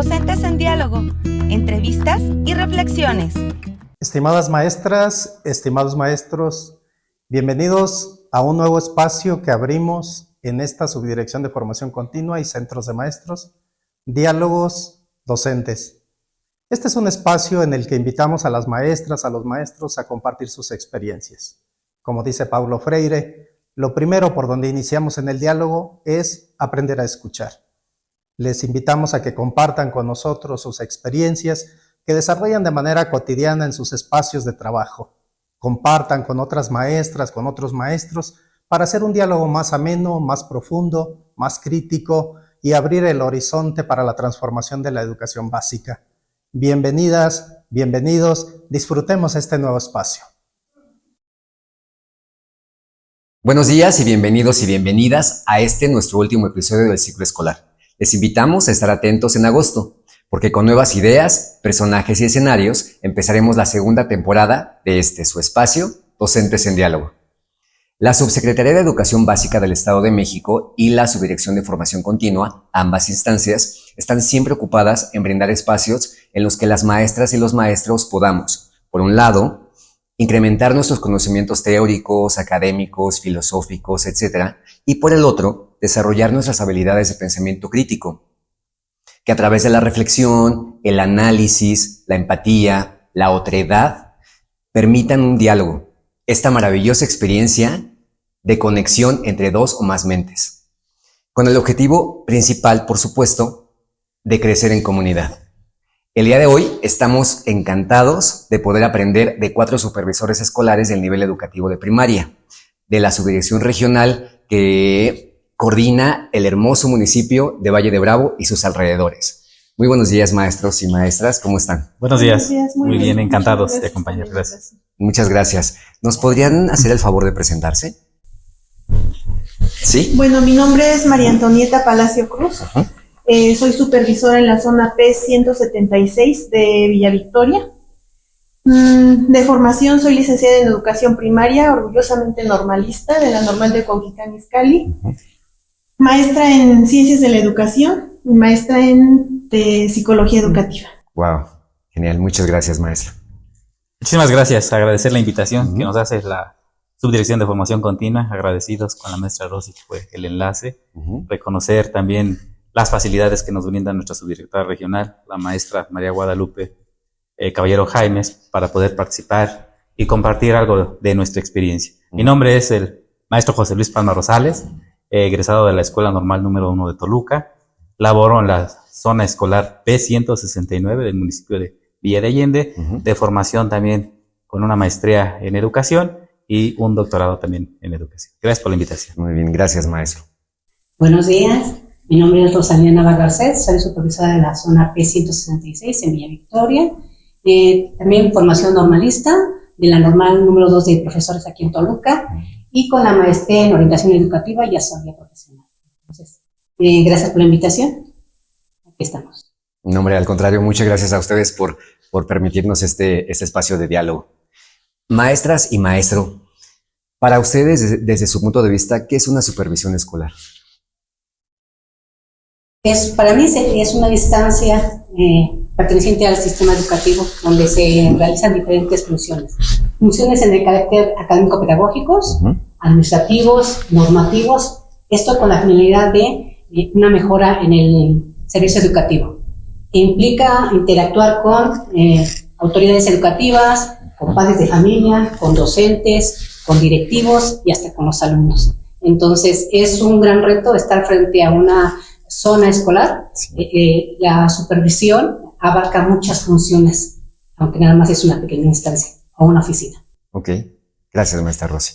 Docentes en Diálogo, entrevistas y reflexiones. Estimadas maestras, estimados maestros, bienvenidos a un nuevo espacio que abrimos en esta Subdirección de Formación Continua y Centros de Maestros, Diálogos Docentes. Este es un espacio en el que invitamos a las maestras, a los maestros a compartir sus experiencias. Como dice Paulo Freire, lo primero por donde iniciamos en el diálogo es aprender a escuchar. Les invitamos a que compartan con nosotros sus experiencias que desarrollan de manera cotidiana en sus espacios de trabajo. Compartan con otras maestras, con otros maestros, para hacer un diálogo más ameno, más profundo, más crítico y abrir el horizonte para la transformación de la educación básica. Bienvenidas, bienvenidos, disfrutemos este nuevo espacio. Buenos días y bienvenidos y bienvenidas a nuestro último episodio del ciclo escolar. Les invitamos a estar atentos en agosto, porque con nuevas ideas, personajes y escenarios empezaremos la segunda temporada de su espacio, Docentes en Diálogo. La Subsecretaría de Educación Básica del Estado de México y la Subdirección de Formación Continua, ambas instancias, están siempre ocupadas en brindar espacios en los que las maestras y los maestros podamos, por un lado, incrementar nuestros conocimientos teóricos, académicos, filosóficos, etc., y por el otro, desarrollar nuestras habilidades de pensamiento crítico, que a través de la reflexión, el análisis, la empatía, la otredad, permitan un diálogo, esta maravillosa experiencia de conexión entre dos o más mentes, con el objetivo principal, por supuesto, de crecer en comunidad. El día de hoy estamos encantados de poder aprender de 4 supervisores escolares del nivel educativo de primaria, de la subdirección regional que coordina el hermoso municipio de Valle de Bravo y sus alrededores. Muy buenos días, maestros y maestras, ¿cómo están? Buenos días, muy bien, encantados de acompañar, gracias. Muchas gracias. ¿Nos podrían hacer el favor de presentarse? ¿Sí? Bueno, mi nombre es María Antonieta Palacio Cruz. Ajá. Soy supervisora en la zona P176 de Villa Victoria. De formación soy licenciada en educación primaria, orgullosamente normalista de la Normal de Cuautitlán Izcalli, maestra en ciencias de la educación y maestra de psicología educativa. Wow, genial, muchas gracias, maestra. Muchísimas gracias, agradecer la invitación que nos hace la Subdirección de Formación Continua, agradecidos con la maestra Rosy que fue el enlace, reconocer también las facilidades que nos brinda nuestra subdirectora regional, la maestra María Guadalupe Caballero Jaimes, para poder participar y compartir algo de nuestra experiencia. Mi nombre es el maestro José Luis Palma Rosales, egresado de la Escuela Normal número 1 de Toluca, laboro en la zona escolar P169 del municipio de Villa de Allende, de formación también con una maestría en educación y un doctorado también en educación. Gracias por la invitación. Muy bien, gracias, maestro. Buenos días. Mi nombre es Rosalía Navarro Garcet, soy supervisora de la zona P166 en Villa Victoria. También formación normalista de la normal número 2 de profesores aquí en Toluca y con la maestría en orientación educativa y asesoría profesional. Entonces, gracias por la invitación. Aquí estamos. No, hombre, al contrario, muchas gracias a ustedes por permitirnos este espacio de diálogo. Maestras y maestro, para ustedes, desde su punto de vista, ¿qué es una supervisión escolar? Para mí es una instancia perteneciente al sistema educativo donde se realizan diferentes funciones. Funciones en el carácter académico-pedagógicos, administrativos, normativos, esto con la finalidad de una mejora en el servicio educativo. Implica interactuar con autoridades educativas, con padres de familia, con docentes, con directivos y hasta con los alumnos. Entonces es un gran reto estar frente a una zona escolar. La supervisión abarca muchas funciones, aunque nada más es una pequeña instancia o una oficina. Ok, gracias, maestra Rosy.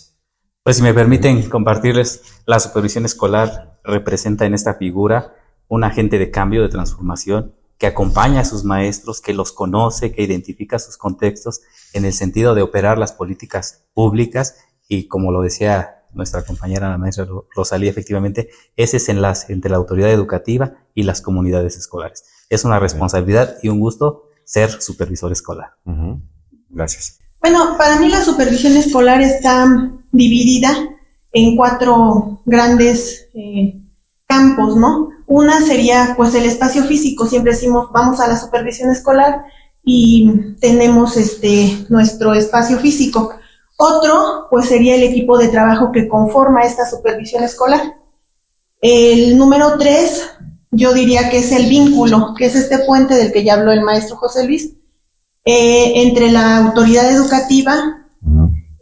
Pues si me permiten compartirles, la supervisión escolar representa en esta figura un agente de cambio, de transformación, que acompaña a sus maestros, que los conoce, que identifica sus contextos en el sentido de operar las políticas públicas y, como lo decía nuestra compañera, la maestra Rosalía, efectivamente, ese es enlace entre la autoridad educativa y las comunidades escolares. Es una responsabilidad y un gusto ser supervisor escolar. Gracias. Bueno, para mí la supervisión escolar está dividida en 4 grandes campos, ¿no? Una sería pues el espacio físico. Siempre decimos vamos a la supervisión escolar y tenemos nuestro espacio físico. Otro pues sería el equipo de trabajo que conforma esta supervisión escolar. El número 3, yo diría que es el vínculo, que es este puente del que ya habló el maestro José Luis, entre la autoridad educativa,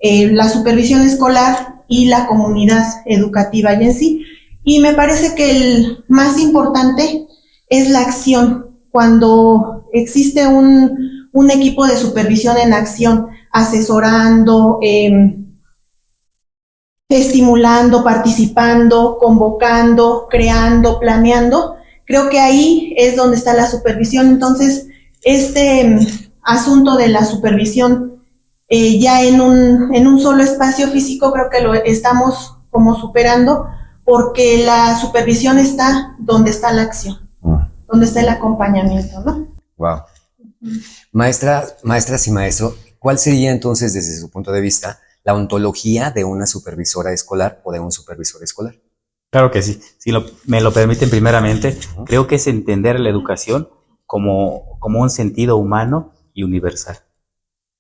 la supervisión escolar y la comunidad educativa y en sí. Y me parece que el más importante es la acción. Cuando existe un equipo de supervisión en acción, asesorando, estimulando, participando, convocando, creando, planeando, creo que ahí es donde está la supervisión. Entonces, este asunto de la supervisión ya en un solo espacio físico, creo que lo estamos como superando, porque la supervisión está donde está la acción, donde está el acompañamiento, ¿no? Wow. Maestras y maestro, ¿cuál sería entonces, desde su punto de vista, la ontología de una supervisora escolar o de un supervisor escolar? Claro que sí. Si me lo permiten, primeramente, creo que es entender la educación como un sentido humano y universal.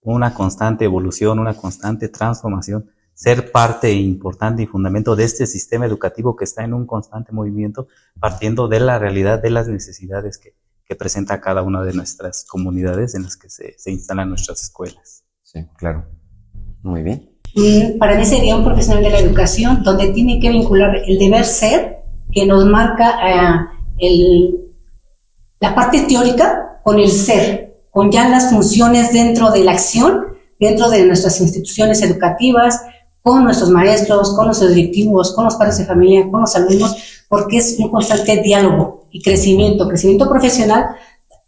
Una constante evolución, una constante transformación, ser parte importante y fundamento de este sistema educativo que está en un constante movimiento, partiendo de la realidad, de las necesidades que presenta cada una de nuestras comunidades en las que se instalan nuestras escuelas. Sí, claro. Muy bien. Para mí sería un profesional de la educación donde tiene que vincular el deber ser, que nos marca la parte teórica, con el ser, con ya las funciones dentro de la acción, dentro de nuestras instituciones educativas, con nuestros maestros, con nuestros directivos, con los padres de familia, con los alumnos, porque es un constante diálogo y crecimiento profesional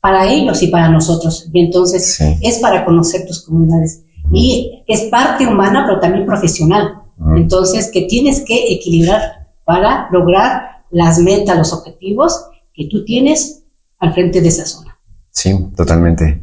para ellos y para nosotros. Y entonces es para conocer tus comunidades. Y es parte humana, pero también profesional. Entonces, que tienes que equilibrar para lograr las metas, los objetivos que tú tienes al frente de esa zona. Sí, totalmente.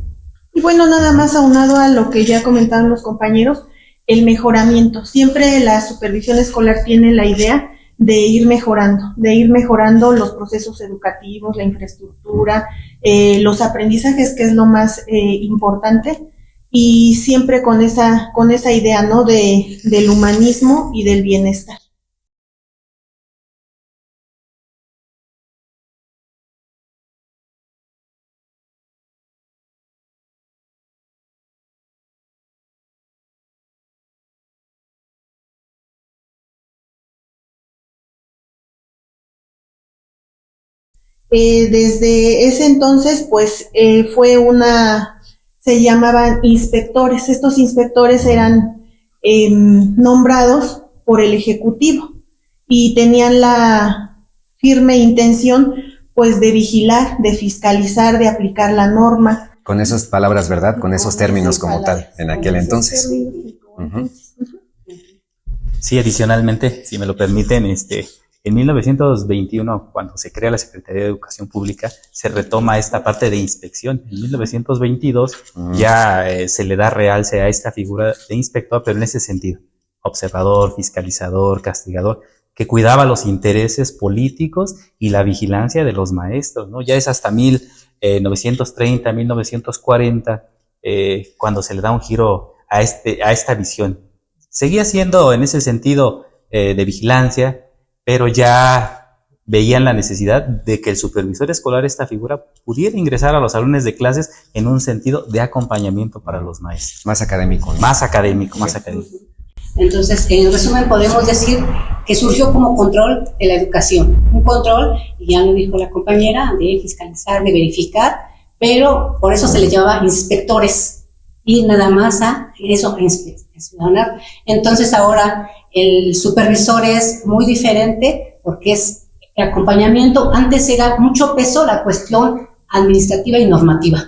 Y bueno, nada más aunado a lo que ya comentaron los compañeros, el mejoramiento. Siempre la supervisión escolar tiene la idea de ir mejorando los procesos educativos, la infraestructura, los aprendizajes, que es lo más importante, y siempre con esa idea, ¿no?, del humanismo y del bienestar. Desde ese entonces, pues, se llamaban inspectores. Estos inspectores eran nombrados por el Ejecutivo y tenían la firme intención, pues, de vigilar, de fiscalizar, de aplicar la norma. Con esas palabras, ¿verdad? Con esos términos como tal, en aquel entonces. Sí, adicionalmente, si me lo permiten, en 1921, cuando se crea la Secretaría de Educación Pública, se retoma esta parte de inspección. En 1922 ya se le da realce a esta figura de inspector, pero en ese sentido, observador, fiscalizador, castigador, que cuidaba los intereses políticos y la vigilancia de los maestros, ¿no? Ya es hasta 1930, 1940, cuando se le da un giro a esta visión. Seguía siendo en ese sentido de vigilancia, pero ya veían la necesidad de que el supervisor escolar, esta figura, pudiera ingresar a los salones de clases en un sentido de acompañamiento para los maestros. Más académico, ¿no? Más académico, más académico. Entonces, en resumen, podemos decir que surgió como control de la educación. Un control, y ya lo dijo la compañera, de fiscalizar, de verificar, pero por eso se les llamaba inspectores. Y nada más a eso, inspeccionar. Entonces, ahora el supervisor es muy diferente porque es el acompañamiento. Antes era mucho peso la cuestión administrativa y normativa,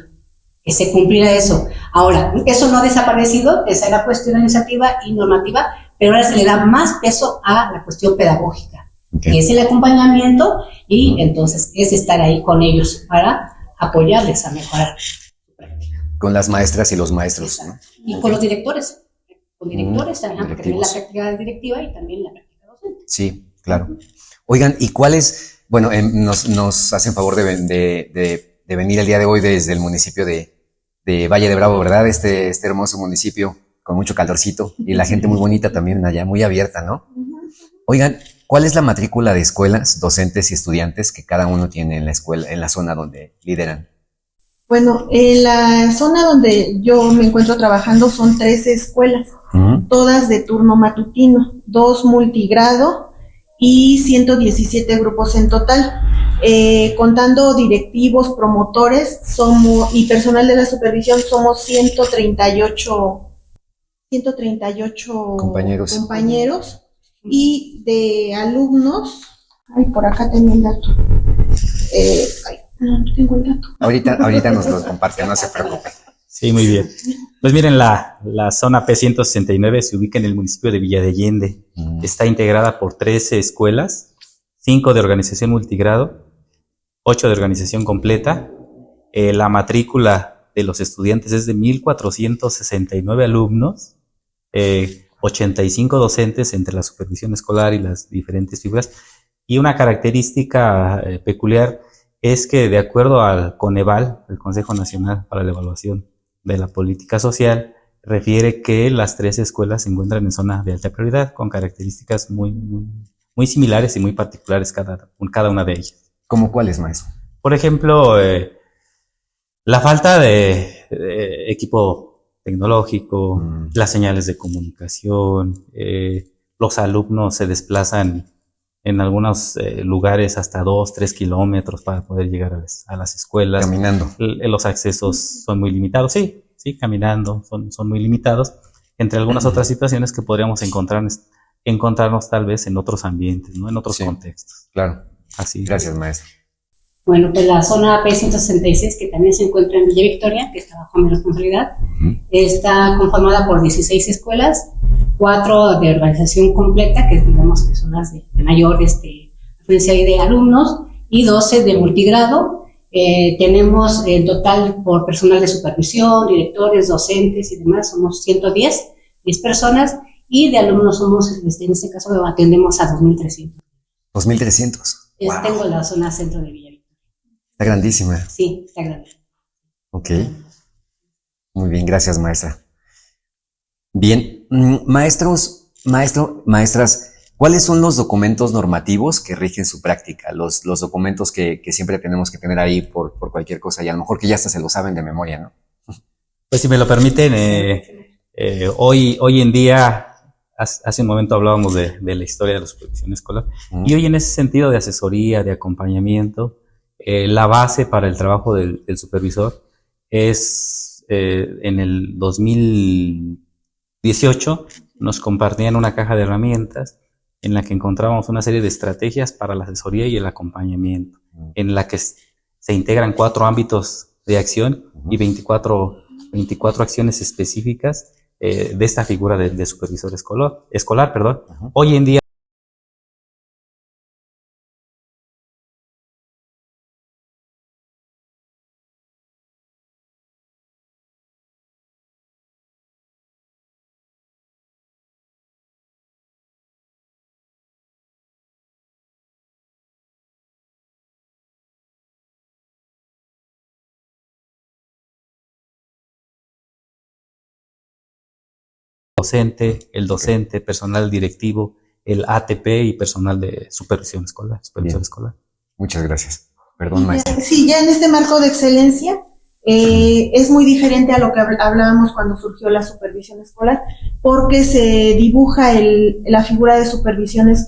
que se cumpliera eso. Ahora, eso no ha desaparecido, esa es la cuestión administrativa y normativa, pero ahora se le da más peso a la cuestión pedagógica, que es el acompañamiento, y entonces es estar ahí con ellos para apoyarles a mejorar su práctica. Con las maestras y los maestros, ¿no? Y con los directores. Con directores también, porque también la práctica directiva y también la práctica docente. Sí, claro. Oigan, ¿y cuáles Bueno, nos hacen favor de venir el día de hoy desde el municipio de Valle de Bravo, ¿verdad? Este hermoso municipio con mucho calorcito y la gente muy bonita también allá, muy abierta, ¿no? Oigan, ¿cuál es la matrícula de escuelas, docentes y estudiantes que cada uno tiene en la escuela, en la zona donde lideran? Bueno, en la zona donde yo me encuentro trabajando son 13 escuelas, todas de turno matutino, 2 multigrado y 117 grupos en total. Contando directivos, promotores y personal de la supervisión, somos 138 compañeros y de alumnos, por acá tengo el dato. No tengo el dato. Ahorita nos lo comparten, no se preocupen. Sí, muy bien. Pues miren, la zona P169 se ubica en el municipio de Villa de Allende. Está integrada por 13 escuelas, 5 de organización multigrado, 8 de organización completa. La matrícula de los estudiantes es de 1,469 alumnos, 85 docentes entre la supervisión escolar y las diferentes figuras. Y una característica peculiar es que, de acuerdo al Coneval, el Consejo Nacional para la Evaluación de la Política Social, refiere que las 13 escuelas se encuentran en zona de alta prioridad, con características muy similares y muy particulares cada una de ellas. ¿Cómo cuáles, maestro? Por ejemplo, la falta de equipo tecnológico, las señales de comunicación, los alumnos se desplazan en algunos lugares hasta 2-3 kilómetros para poder llegar a las escuelas. Caminando. Los accesos son muy limitados, sí, caminando, son muy limitados, entre algunas otras situaciones que podríamos encontrarnos tal vez en otros ambientes, ¿no? En otros contextos. Claro. Así es. Gracias, maestro. Bueno, pues la zona P166, que también se encuentra en Villa Victoria, que está bajo mi responsabilidad, está conformada por 16 escuelas, 4 de organización completa, que digamos que son las de mayor afluencia de alumnos, y 12 de multigrado. Tenemos en total por personal de supervisión, directores, docentes y demás, somos 10 personas, y de alumnos somos, en este caso atendemos a 2,300. 2,300. Wow. Tengo la zona centro de Villa Victoria. Está grandísima. Sí, está grande. Ok. Muy bien, gracias, maestra. Bien, maestras, ¿cuáles son los documentos normativos que rigen su práctica? Los documentos que siempre tenemos que tener ahí por cualquier cosa, y a lo mejor que ya hasta se lo saben de memoria, ¿no? Pues si me lo permiten, hoy en día, hace un momento hablábamos de la historia de la supervisión escolar, y hoy en ese sentido de asesoría, de acompañamiento, la base para el trabajo del supervisor es, en el 2018 nos compartían una caja de herramientas en la que encontrábamos una serie de estrategias para la asesoría y el acompañamiento, en la que se integran 4 ámbitos de acción y 24 acciones específicas de esta figura de supervisor escolar. Hoy en día el docente, personal directivo, el ATP y personal de supervisión escolar. Muchas gracias. Perdón, maestra. Sí, ya en este marco de excelencia es muy diferente a lo que hablábamos cuando surgió la supervisión escolar, porque se dibuja la figura de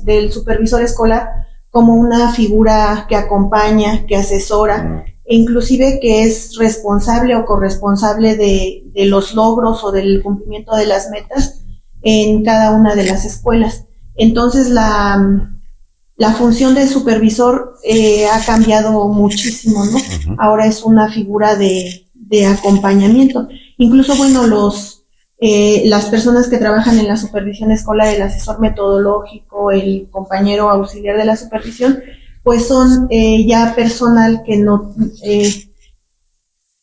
del supervisor escolar como una figura que acompaña, que asesora, e inclusive que es responsable o corresponsable de los logros o del cumplimiento de las metas en cada una de las escuelas. Entonces la función del supervisor ha cambiado muchísimo, ¿no? Ahora es una figura de acompañamiento. Incluso, bueno, las personas que trabajan en la supervisión escolar, el asesor metodológico, el compañero auxiliar de la supervisión, pues son ya personal que no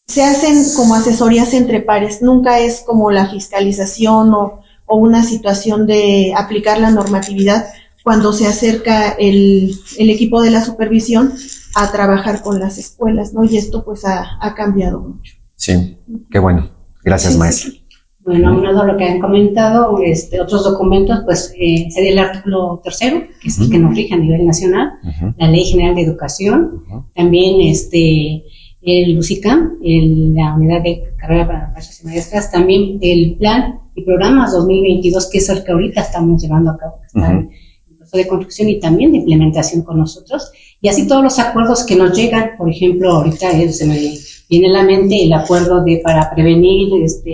se hacen como asesorías entre pares. Nunca es como la fiscalización o una situación de aplicar la normatividad, cuando se acerca el equipo de la supervisión a trabajar con las escuelas, ¿no? Y esto pues ha cambiado mucho. Sí, qué bueno. Gracias, Sí, maestra. sí. Bueno, aunado a lo que han comentado, otros documentos, pues sería el artículo 3º, que es el que nos rige a nivel nacional, la Ley General de Educación, también el UCICAM, la Unidad de Carrera para Maestros y Maestras, también el Plan y Programas 2022, que es el que ahorita estamos llevando a cabo, que está en proceso de construcción y también de implementación con nosotros, y así todos los acuerdos que nos llegan. Por ejemplo, ahorita se me viene a la mente el acuerdo para prevenir,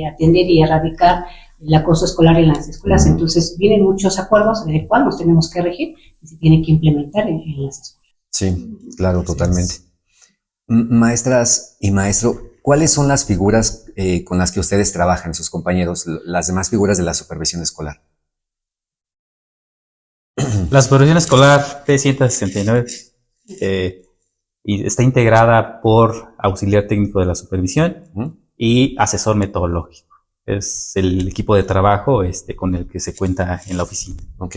atender y erradicar el acoso escolar en las escuelas. Entonces vienen muchos acuerdos de cuál nos tenemos que regir y se tiene que implementar en las escuelas. Sí, claro, totalmente. Maestras y maestro, ¿cuáles son las figuras con las que ustedes trabajan, sus compañeros, las demás figuras de la supervisión escolar? La supervisión escolar P169 y está integrada por auxiliar técnico de la supervisión y asesor metodológico. Es el equipo de trabajo con el que se cuenta en la oficina. Ok,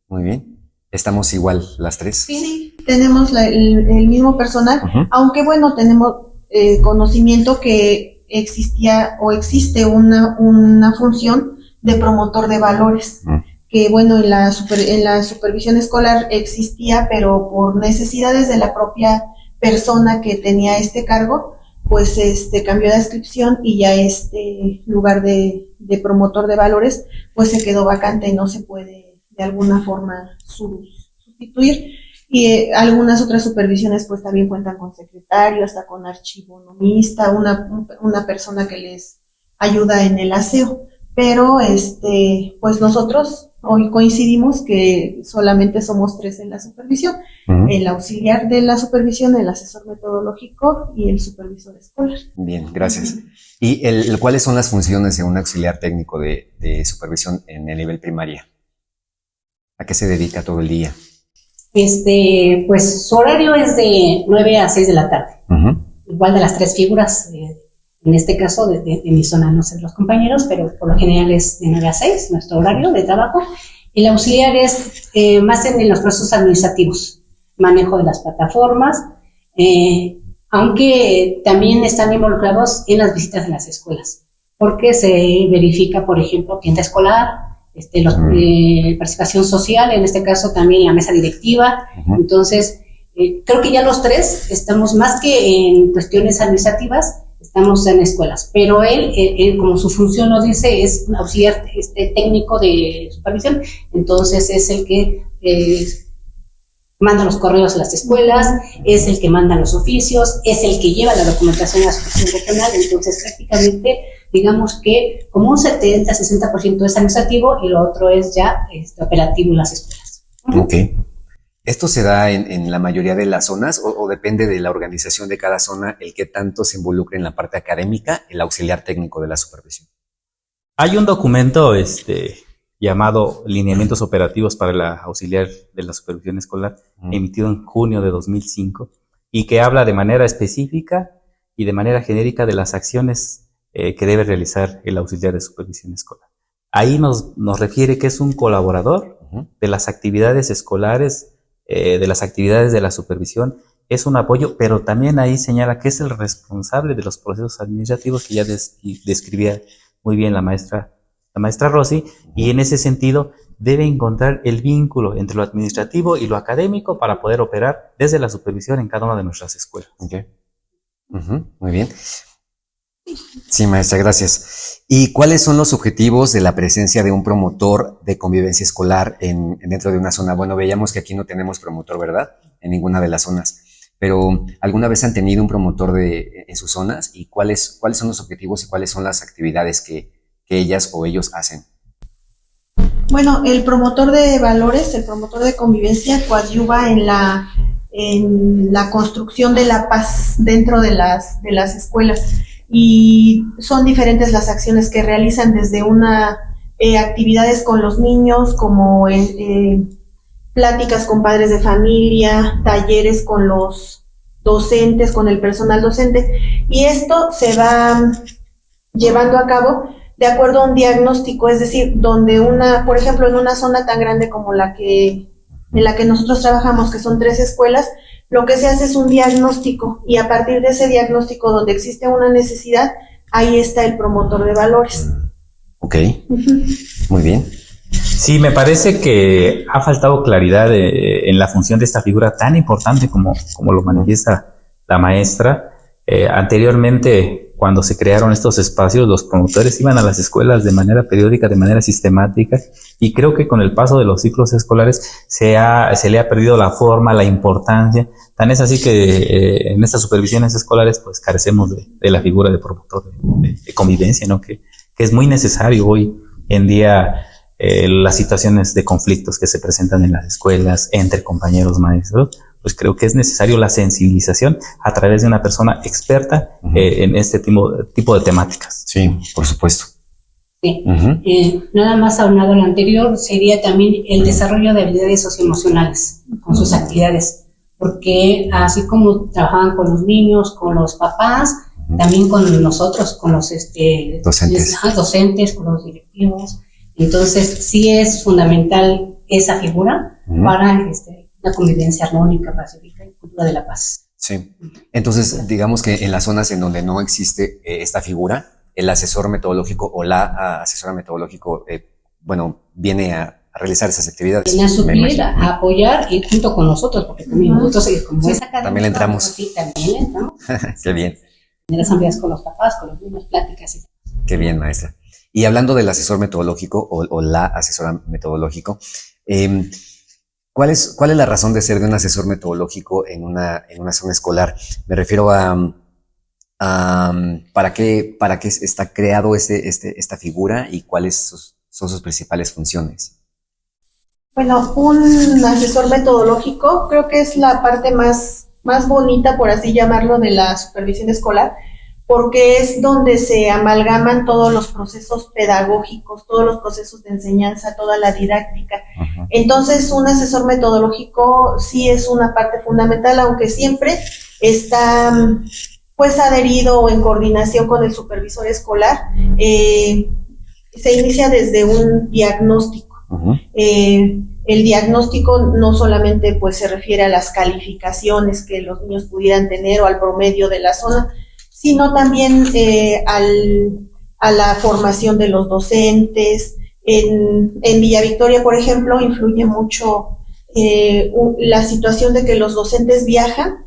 muy bien. ¿Estamos igual las tres? Sí, tenemos el mismo personal, aunque bueno, tenemos conocimiento que existía o existe una función de promotor de valores, que bueno, en la supervisión escolar existía, pero por necesidades de la propia persona que tenía este cargo, pues cambió de adscripción y ya este lugar de promotor de valores pues se quedó vacante y no se puede de alguna forma sustituir. Y algunas otras supervisiones pues también cuentan con secretario, hasta con archivonomista, una persona que les ayuda en el aseo. Pero pues nosotros hoy coincidimos que solamente somos 3 en la supervisión, el auxiliar de la supervisión, el asesor metodológico y el supervisor escolar. Bien, gracias. ¿Y cuáles son las funciones de un auxiliar técnico de supervisión en el nivel primaria? ¿A qué se dedica todo el día? Pues su horario es de 9 a 6 de la tarde. Igual de las 3 figuras, en este caso de mi zona, no sé los compañeros, pero por lo general es de 9 a 6 nuestro horario de trabajo. El auxiliar es más en los procesos administrativos, manejo de las plataformas, aunque también están involucrados en las visitas en las escuelas, porque se verifica, por ejemplo, tienda escolar, participación social, en este caso también la mesa directiva. Entonces, creo que ya los 3 estamos más que en cuestiones administrativas, estamos en escuelas, pero él como su función nos dice, es un auxiliar técnico de supervisión, entonces es el que manda los correos a las escuelas, es el que manda los oficios, es el que lleva la documentación a la supervisión regional. Entonces prácticamente digamos que como un 70-60% es administrativo y lo otro es ya operativo en las escuelas. Ok. ¿Esto se da en la mayoría de las zonas o depende de la organización de cada zona el que tanto se involucre en la parte académica el auxiliar técnico de la supervisión? Hay un documento llamado Lineamientos Operativos para el Auxiliar de la Supervisión Escolar, emitido en junio de 2005, y que habla de manera específica y de manera genérica de las acciones que debe realizar el auxiliar de supervisión escolar. Ahí nos refiere que es un colaborador de las actividades escolares, de las actividades de la supervisión, es un apoyo, pero también ahí señala que es el responsable de los procesos administrativos que ya describía muy bien la maestra Rosy, y en ese sentido debe encontrar el vínculo entre lo administrativo y lo académico para poder operar desde la supervisión en cada una de nuestras escuelas. Okay. Muy bien. Sí, maestra, gracias. ¿Y cuáles son los objetivos de la presencia de un promotor de convivencia escolar dentro de una zona? Bueno, veíamos que aquí no tenemos promotor, ¿verdad? En ninguna de las zonas. Pero ¿alguna vez han tenido un promotor en sus zonas? ¿Y cuáles son los objetivos y cuáles son las actividades que ellas o ellos hacen? Bueno, el promotor de valores, el promotor de convivencia coadyuva en la construcción de la paz dentro de las escuelas. Y son diferentes las acciones que realizan, desde actividades con los niños, como pláticas con padres de familia, talleres con los docentes, con el personal docente, y esto se va llevando a cabo de acuerdo a un diagnóstico, es decir, donde por ejemplo, en una zona tan grande como la que en la que nosotros trabajamos, que son 3 escuelas, lo que se hace es un diagnóstico y a partir de ese diagnóstico donde existe una necesidad, ahí está el promotor de valores. Ok, muy bien. Sí, me parece que ha faltado claridad en la función de esta figura tan importante como lo manifiesta la maestra. Anteriormente, cuando se crearon estos espacios, los promotores iban a las escuelas de manera periódica, de manera sistemática, y creo que con el paso de los ciclos escolares se le ha perdido la forma, la importancia. Tan es así que en estas supervisiones escolares pues carecemos de la figura de promotor de convivencia, ¿no? Que es muy necesario hoy en día. Las situaciones de conflictos que se presentan en las escuelas entre compañeros maestros, pues creo que es necesario la sensibilización a través de una persona experta en este tipo de temáticas. Sí, por supuesto. Sí. Nada más aunado a lo anterior, sería también el desarrollo de habilidades socioemocionales con sus actividades, porque así como trabajaban con los niños, con los papás, también con nosotros, con los docentes, con los directivos. Entonces, sí es fundamental esa figura para la convivencia armónica, pacífica y cultura de la paz. Sí. Entonces, digamos que en las zonas en donde no existe esta figura, el asesor metodológico o la asesora metodológico, viene a realizar esas actividades. Viene a suplir, a apoyar y junto con nosotros, porque también nosotros, como es académico, también le entramos. Sí, también le entramos. Qué bien. En las asambleas con los papás, con los niños, pláticas y Qué bien, maestra. Y hablando del asesor metodológico o la asesora metodológico, ¿cuál es la razón de ser de un asesor metodológico en una zona escolar? Me refiero a ¿para qué está creado esta figura y cuáles son sus principales funciones? Bueno, un asesor metodológico creo que es la parte más bonita, por así llamarlo, de la supervisión escolar, porque es donde se amalgaman todos los procesos pedagógicos, todos los procesos de enseñanza, toda la didáctica. Entonces, un asesor metodológico sí es una parte fundamental, aunque siempre está pues adherido o en coordinación con el supervisor escolar. Se inicia desde un diagnóstico. El diagnóstico no solamente pues se refiere a las calificaciones que los niños pudieran tener o al promedio de la zona, sino también a la formación de los docentes. En Villa Victoria, por ejemplo, influye mucho la situación de que los docentes viajan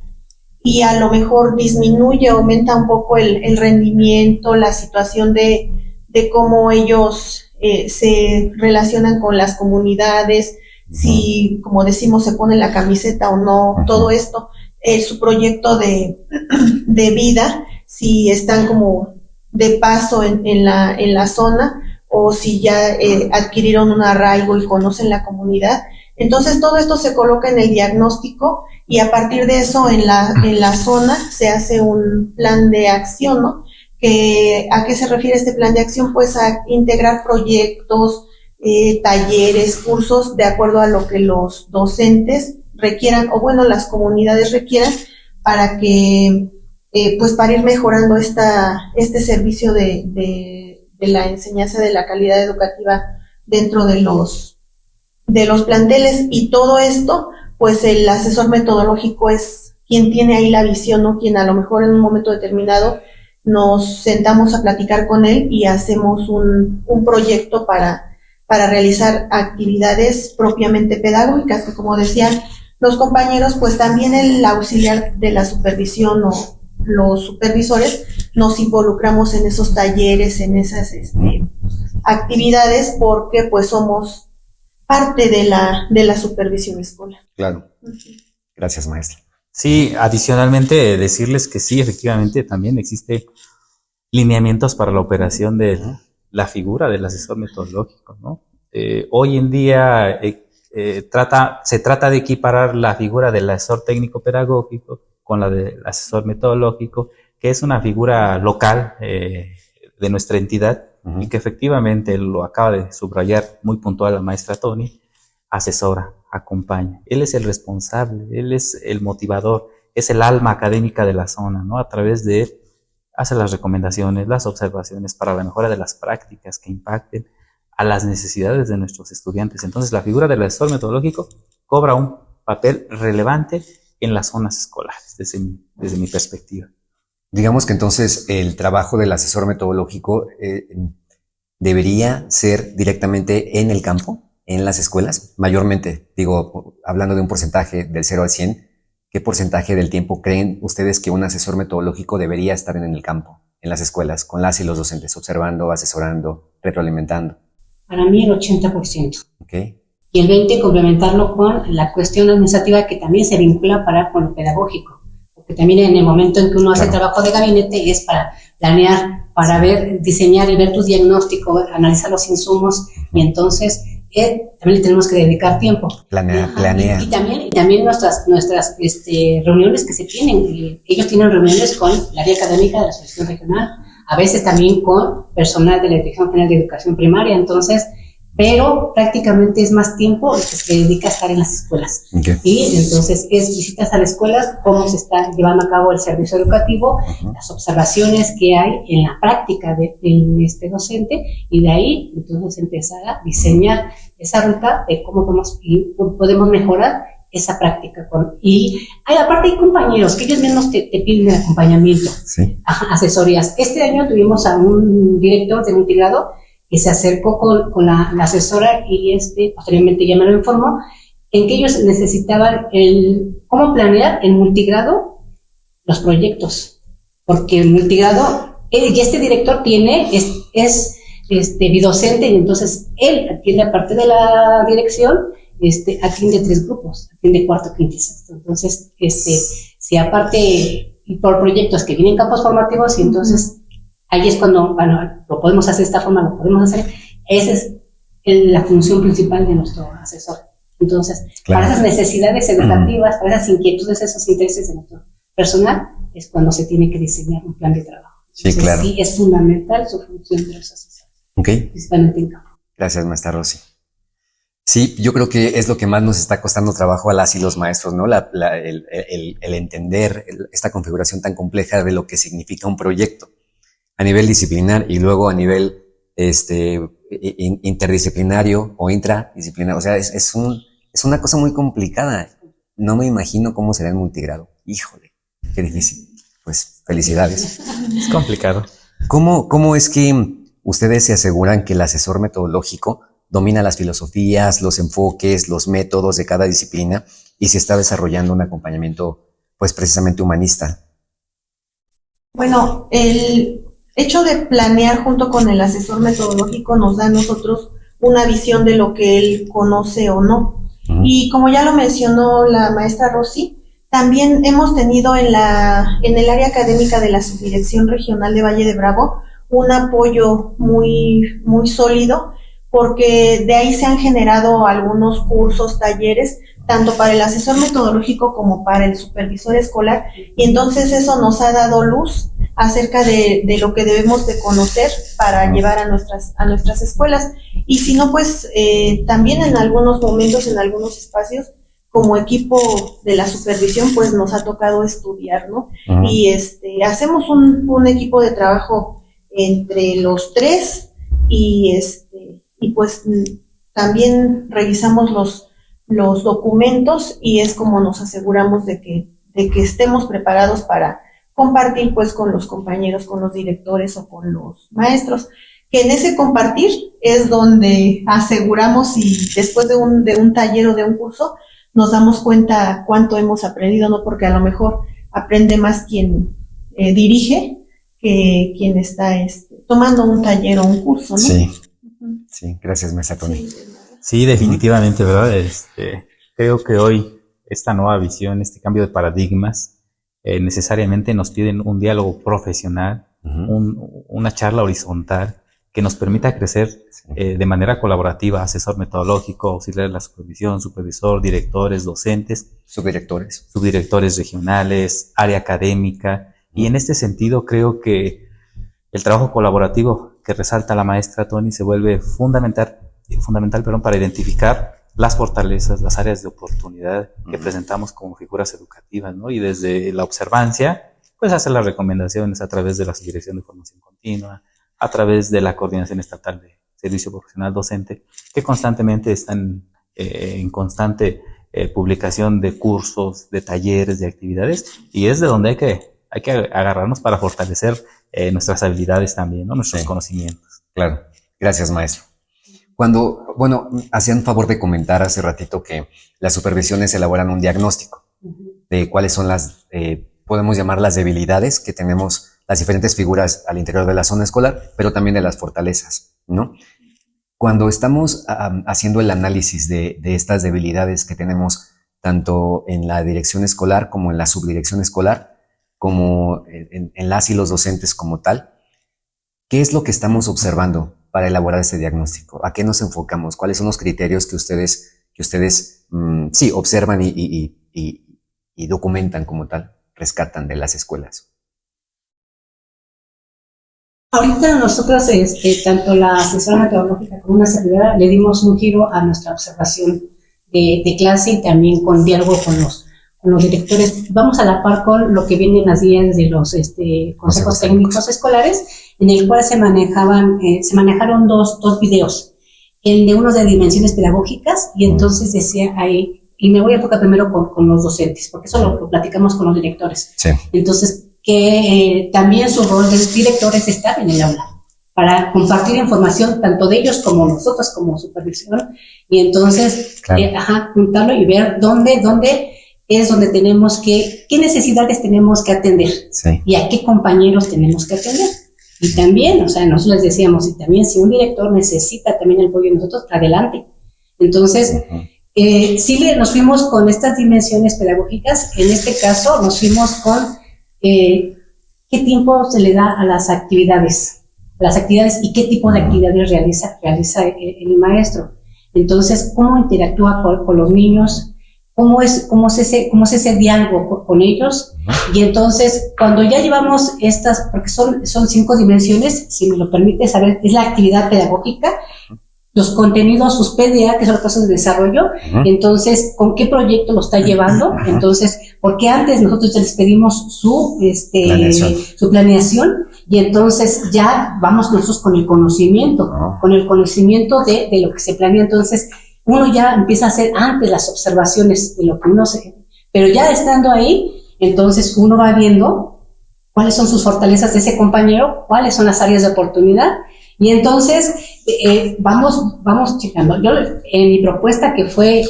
y a lo mejor disminuye, aumenta un poco el rendimiento, la situación de cómo ellos se relacionan con las comunidades, si, como decimos, se pone la camiseta o no, todo esto, su proyecto de vida, si están como de paso en la zona o si ya adquirieron un arraigo y conocen la comunidad. Entonces todo esto se coloca en el diagnóstico y a partir de eso en la zona se hace un plan de acción, ¿no? ¿A qué se refiere este plan de acción? Pues a integrar proyectos, talleres, cursos de acuerdo a lo que los docentes requieran o bueno, las comunidades requieran para que pues para ir mejorando este servicio de la enseñanza de la calidad educativa dentro de los planteles. Y todo esto, pues el asesor metodológico es quien tiene ahí la visión, ¿no? Quien a lo mejor en un momento determinado nos sentamos a platicar con él y hacemos un proyecto para realizar actividades propiamente pedagógicas, que como decían los compañeros, pues también el auxiliar de la supervisión o los supervisores nos involucramos en esos talleres, en esas actividades, porque pues somos parte de la supervisión escolar. Claro. Gracias, maestra. Sí, adicionalmente decirles que sí, efectivamente también existe lineamientos para la operación de la figura del asesor metodológico, ¿no? Hoy en día se trata de equiparar la figura del asesor técnico pedagógico con la del asesor metodológico, que es una figura local de nuestra entidad y que efectivamente lo acaba de subrayar muy puntual la maestra Tony, asesora, acompaña. Él es el responsable, él es el motivador, es el alma académica de la zona, ¿no? A través de él hace las recomendaciones, las observaciones para la mejora de las prácticas que impacten a las necesidades de nuestros estudiantes. Entonces, la figura del asesor metodológico cobra un papel relevante en las zonas escolares, desde mi perspectiva. Digamos que entonces el trabajo del asesor metodológico debería ser directamente en el campo, en las escuelas, mayormente, digo, hablando de un porcentaje del 0 al 100, ¿qué porcentaje del tiempo creen ustedes que un asesor metodológico debería estar en el campo, en las escuelas, con las y los docentes, observando, asesorando, retroalimentando? Para mí el 80%. Okay. Y el 20% complementarlo con la cuestión administrativa que también se vincula con lo pedagógico. Porque también en el momento en que uno hace trabajo de gabinete es para planear, para ver, diseñar y ver tu diagnóstico, analizar los insumos, y entonces también le tenemos que dedicar tiempo. Planear. Y también nuestras reuniones que se tienen. Ellos tienen reuniones con el área académica de la Asociación Regional, a veces también con personal de la Dirección General de Educación Primaria, entonces, pero prácticamente es más tiempo el que se dedica a estar en las escuelas. Okay. Y entonces es visitas a las escuelas, cómo se está llevando a cabo el servicio educativo, las observaciones que hay en la práctica de docente, y de ahí entonces empezar a diseñar esa ruta de cómo podemos mejorar esa práctica. Aparte hay compañeros que ellos mismos te piden el acompañamiento, sí. Asesorías. Este año tuvimos a un director de multigrado que se acercó con la asesora y posteriormente ya me lo informó, en que ellos necesitaban cómo planear en multigrado los proyectos, porque en multigrado, y este director es bidocente, y entonces él atiende, aparte de la dirección, atiende 3 grupos, atiende cuarto, quinto y sexto. Entonces, si aparte, y por proyectos que vienen campos formativos, y entonces ahí es cuando, lo podemos hacer de esta forma, lo podemos hacer. Esa es la función principal de nuestro asesor. Entonces, claro, para esas necesidades educativas, para esas inquietudes, esos intereses de nuestro personal, es cuando se tiene que diseñar un plan de trabajo. Entonces, sí, claro. Sí, es fundamental su función de los asesores. Okay. Principalmente en campo. Gracias, maestra Rosy. Sí, yo creo que es lo que más nos está costando trabajo a las y los maestros, ¿no? El entender esta configuración tan compleja de lo que significa un proyecto a nivel disciplinar y luego a nivel interdisciplinario o intradisciplinario. O sea, es una cosa muy complicada. No me imagino cómo será en multigrado. Híjole, qué difícil. Pues felicidades. Es complicado. ¿Cómo es que ustedes se aseguran que el asesor metodológico domina las filosofías, los enfoques, los métodos de cada disciplina y se está desarrollando un acompañamiento, pues precisamente humanista? Bueno, el hecho de planear junto con el asesor metodológico nos da a nosotros una visión de lo que él conoce o no. Y como ya lo mencionó la maestra Rosy, también hemos tenido en el área académica de la Subdirección Regional de Valle de Bravo un apoyo muy, muy sólido, porque de ahí se han generado algunos cursos, talleres, tanto para el asesor metodológico como para el supervisor escolar, y entonces eso nos ha dado luz acerca de lo que debemos de conocer para llevar a nuestras escuelas. Y si no, pues también en algunos momentos, en algunos espacios, como equipo de la supervisión, pues nos ha tocado estudiar, ¿no? Y hacemos un equipo de trabajo entre los 3 y pues también revisamos los documentos, y es como nos aseguramos de que estemos preparados para compartir pues con los compañeros, con los directores o con los maestros, que en ese compartir es donde aseguramos, y después de un taller o de un curso nos damos cuenta cuánto hemos aprendido, ¿no? Porque a lo mejor aprende más quien dirige que quien está tomando un taller o un curso, ¿no? Sí. Sí, gracias, maestra Tony. Sí, definitivamente, ¿verdad? Creo que hoy esta nueva visión, este cambio de paradigmas, necesariamente nos piden un diálogo profesional, una charla horizontal que nos permita crecer de manera colaborativa, asesor metodológico, auxiliar de la supervisión, supervisor, directores, docentes, subdirectores regionales, área académica, y en este sentido creo que el trabajo colaborativo que resalta la maestra Tony se vuelve fundamental para identificar las fortalezas, las áreas de oportunidad que presentamos como figuras educativas, ¿no? Y desde la observancia, pues hacer las recomendaciones a través de la Subdirección de Formación Continua, a través de la Coordinación Estatal de Servicio Profesional Docente, que constantemente están en constante publicación de cursos, de talleres, de actividades, y es de donde hay que agarrarnos para fortalecer nuestras habilidades también, ¿no? Nuestros conocimientos. Claro. Gracias, maestro. Bueno, hacían favor de comentar hace ratito que las supervisiones elaboran un diagnóstico de cuáles son las, podemos llamar las debilidades que tenemos las diferentes figuras al interior de la zona escolar, pero también de las fortalezas, ¿no? Cuando estamos haciendo el análisis de estas debilidades que tenemos tanto en la dirección escolar como en la subdirección escolar, como en las y los docentes como tal, ¿qué es lo que estamos observando para elaborar ese diagnóstico? ¿A qué nos enfocamos? ¿Cuáles son los criterios que ustedes sí, observan y documentan como tal, rescatan de las escuelas? Ahorita nosotros, tanto la asesora metodológica como una servidora, le dimos un giro a nuestra observación de clase y también con diálogo con los directores. Vamos a la par con lo que viene en las guías de los consejos técnicos escolares, en el cual se manejaron dos videos, el de uno de dimensiones pedagógicas, y entonces decía ahí, y me voy a tocar primero con los docentes, porque eso lo platicamos con los directores. Sí. Entonces, que también su rol de directores es estar en el aula para compartir información tanto de ellos como nosotros como supervisión, y entonces juntarlo y ver dónde es donde tenemos qué necesidades tenemos que atender, sí, y a qué compañeros tenemos que atender. Y también, o sea, nosotros les decíamos, y también si un director necesita también el apoyo de nosotros, adelante. Entonces, sí nos fuimos con estas dimensiones pedagógicas. En este caso nos fuimos con qué tiempo se le da a las actividades y qué tipo de actividades realiza el maestro. Entonces, cómo interactúa con los niños, cómo es ese diálogo con ellos. Y entonces, cuando ya llevamos estas, porque son 5 dimensiones, si me lo permite saber, es la actividad pedagógica, los contenidos, sus PDA, que son los procesos de desarrollo, entonces, ¿con qué proyecto lo está llevando? Entonces, porque antes nosotros les pedimos su planeación, y entonces ya vamos nosotros con el conocimiento, de lo que se planea. Entonces, uno ya empieza a hacer antes las observaciones de lo que uno pero ya estando ahí, entonces uno va viendo cuáles son sus fortalezas de ese compañero, cuáles son las áreas de oportunidad, y entonces vamos checando. Yo, en mi propuesta que fue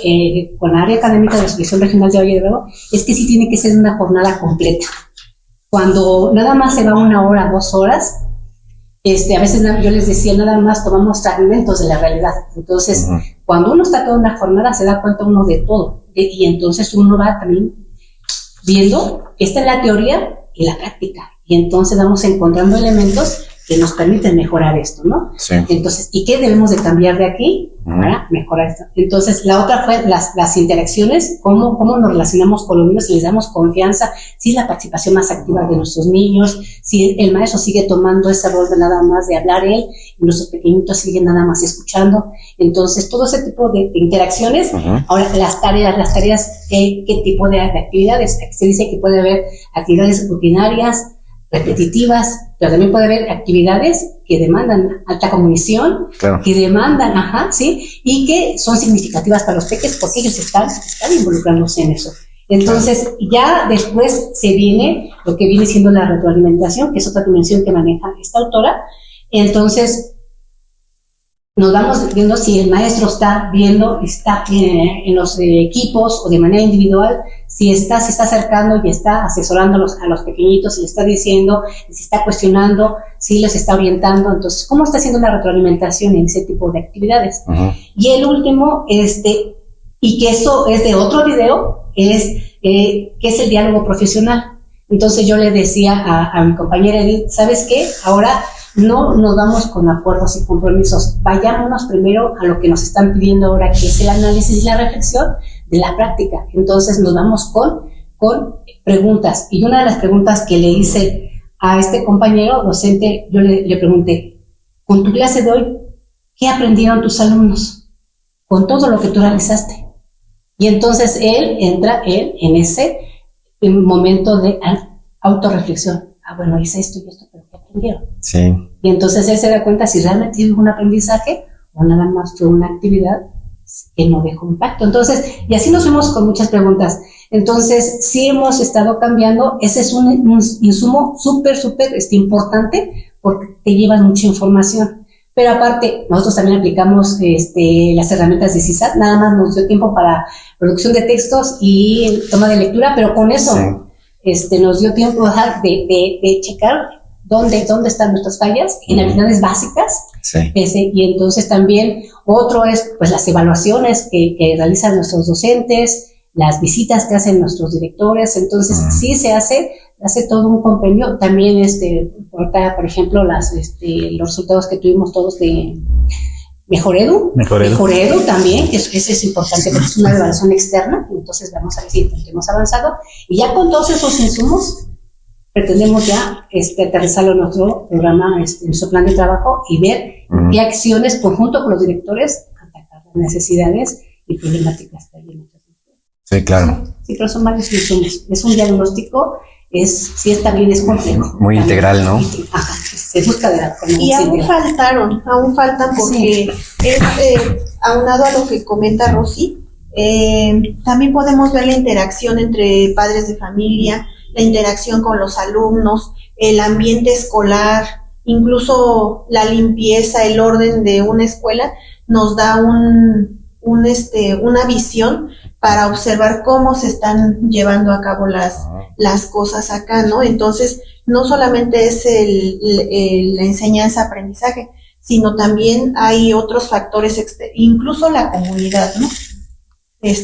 con la área académica de la Subdirección Regional de Valle de Bravo, es que sí tiene que ser una jornada completa. Cuando nada más se va 1 hora, 2 horas, a veces yo les decía, nada más tomamos fragmentos de la realidad. Entonces, cuando uno está toda una jornada, se da cuenta uno de todo. Y entonces uno va también viendo, esta es la teoría y la práctica. Y entonces vamos encontrando elementos que nos permiten mejorar esto, ¿no? Sí. Entonces, ¿y qué debemos de cambiar de aquí para mejorar esto? Entonces, la otra fue las interacciones, cómo nos relacionamos con los niños, si les damos confianza, si la participación más activa de nuestros niños, si el maestro sigue tomando ese rol de nada más de hablar él, y nuestros pequeñitos siguen nada más escuchando. Entonces, todo ese tipo de interacciones. Ahora, las tareas, ¿qué tipo de actividades? Aquí se dice que puede haber actividades rutinarias, repetitivas, pero también puede haber actividades que demandan alta cognición, que demandan, sí, y que son significativas para los peques porque ellos están involucrándose en eso. Entonces, ya después se viene lo que viene siendo la retroalimentación, que es otra dimensión que maneja esta autora. Entonces, nos vamos viendo si el maestro está en los equipos o de manera individual, si se está acercando y está asesorando a los pequeñitos, si le está diciendo, si está cuestionando, si los está orientando. Entonces, ¿cómo está haciendo la retroalimentación en ese tipo de actividades? Y el último, y que eso es de otro video, que es el diálogo profesional. Entonces yo le decía a mi compañera Edith, ¿sabes qué? Ahora no nos vamos con acuerdos y compromisos, vayámonos primero a lo que nos están pidiendo ahora, que es el análisis y la reflexión de la práctica. Entonces nos vamos con preguntas, y una de las preguntas que le hice a este compañero docente, yo le pregunté, con tu clase de hoy, ¿qué aprendieron tus alumnos con todo lo que tú realizaste? Y entonces él entra en ese momento de autorreflexión. Bueno, hice esto y esto, pero ¿qué aprendieron? Sí. Y entonces él se da cuenta si realmente hubo un aprendizaje o nada más fue una actividad que no dejó impacto. Entonces, y así nos fuimos con muchas preguntas. Entonces, sí hemos estado cambiando. Ese es un insumo súper importante porque te llevan mucha información. Pero aparte, nosotros también aplicamos las herramientas de CISAT. Nada más nos dio tiempo para producción de textos y toma de lectura, pero con eso nos dio tiempo de checar dónde están nuestras fallas en habilidades básicas. Sí. Y entonces también otro es pues las evaluaciones que realizan nuestros docentes, las visitas que hacen nuestros directores. Entonces sí se hace todo un compendio. También por ejemplo los resultados que tuvimos todos de Mejor Edu también, ese es importante porque es una evaluación externa. Entonces vamos a ver si hemos avanzado, y ya con todos esos insumos pretendemos ya aterrizarlo en nuestro programa, en nuestro plan de trabajo, y ver qué acciones conjunto con los directores atacar las necesidades y problemáticas que hay en nuestras escuelas. Sí, claro. Sí, pero son varios insumos. Es un diagnóstico, también es complejo. Muy también, integral, ¿no? Se busca de la forma. Y aún faltan porque aunado a lo que comenta Rosy, también podemos ver la interacción entre padres de familia, la interacción con los alumnos, el ambiente escolar, incluso la limpieza, el orden de una escuela nos da una visión para observar cómo se están llevando a cabo las cosas acá, ¿no? Entonces, no solamente es la enseñanza-aprendizaje, sino también hay otros factores, incluso la comunidad, ¿no?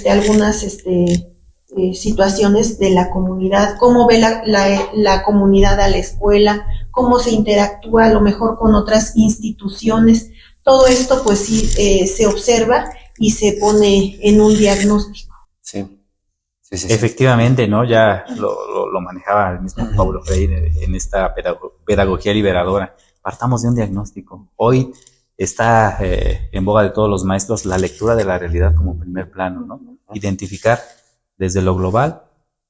Algunas situaciones de la comunidad, cómo ve la comunidad a la escuela, cómo se interactúa a lo mejor con otras instituciones. Todo esto pues sí se observa y se pone en un diagnóstico. Sí. Efectivamente, ¿no? Ya lo manejaba el mismo Paulo Freire en esta pedagogía liberadora. Partamos de un diagnóstico. Hoy está en boga de todos los maestros la lectura de la realidad como primer plano, ¿no? Identificar desde lo global,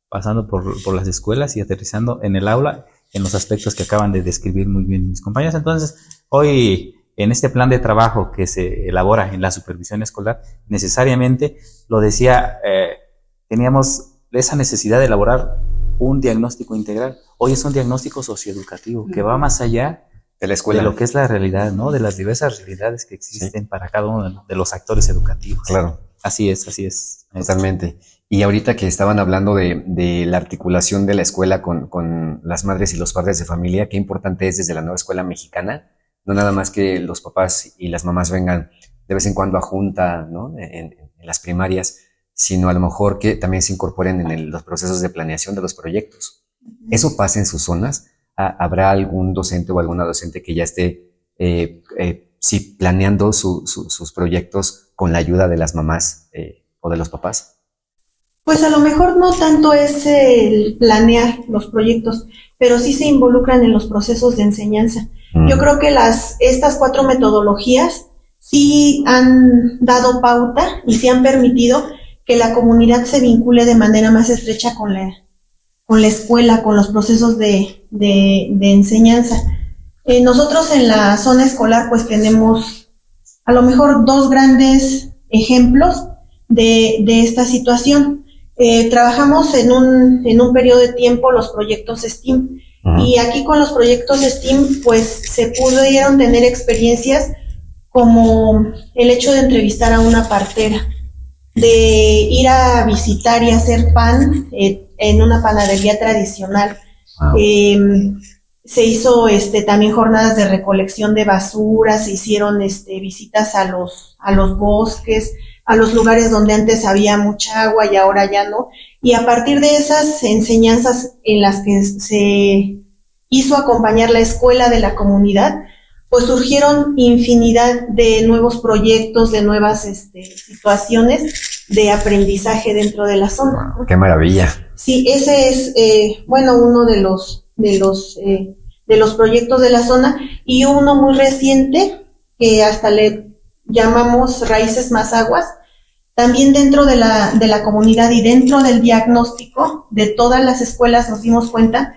pasando por las escuelas y aterrizando en el aula en los aspectos que acaban de describir muy bien mis compañeros. Entonces, hoy en este plan de trabajo que se elabora en la supervisión escolar, necesariamente, lo decía, teníamos esa necesidad de elaborar un diagnóstico integral. Hoy es un diagnóstico socioeducativo que va más allá de la escuela, de lo que es la realidad, ¿no? De las diversas realidades que existen para cada uno de los actores educativos. Claro. Así es. Totalmente. Y ahorita que estaban hablando de la articulación de la escuela con las madres y los padres de familia, qué importante es desde la nueva escuela mexicana, no nada más que los papás y las mamás vengan de vez en cuando a junta, ¿no? en las primarias, sino a lo mejor que también se incorporen en los procesos de planeación de los proyectos. ¿Eso pasa en sus zonas? ¿Habrá algún docente o alguna docente que ya esté planeando sus proyectos con la ayuda de las mamás o de los papás? Pues a lo mejor no tanto es el planear los proyectos, pero sí se involucran en los procesos de enseñanza. Yo creo que estas 4 metodologías sí han dado pauta y sí han permitido que la comunidad se vincule de manera más estrecha con la escuela, con los procesos de enseñanza. Nosotros en la zona escolar pues tenemos a lo mejor 2 grandes ejemplos de esta situación. Trabajamos en un periodo de tiempo los proyectos STEAM, y aquí con los proyectos STEAM pues se pudieron tener experiencias como el hecho de entrevistar a una partera, de ir a visitar y hacer pan en una panadería tradicional. Se hizo también jornadas de recolección de basura, se hicieron visitas a los bosques, a los lugares donde antes había mucha agua y ahora ya no. Y a partir de esas enseñanzas en las que se hizo acompañar la escuela de la comunidad, pues surgieron infinidad de nuevos proyectos, de nuevas situaciones de aprendizaje dentro de la zona. Wow, ¡qué maravilla! Sí, ese es, uno de los proyectos de la zona, y uno muy reciente que hasta le llamamos Raíces más Aguas. También dentro de la comunidad y dentro del diagnóstico de todas las escuelas nos dimos cuenta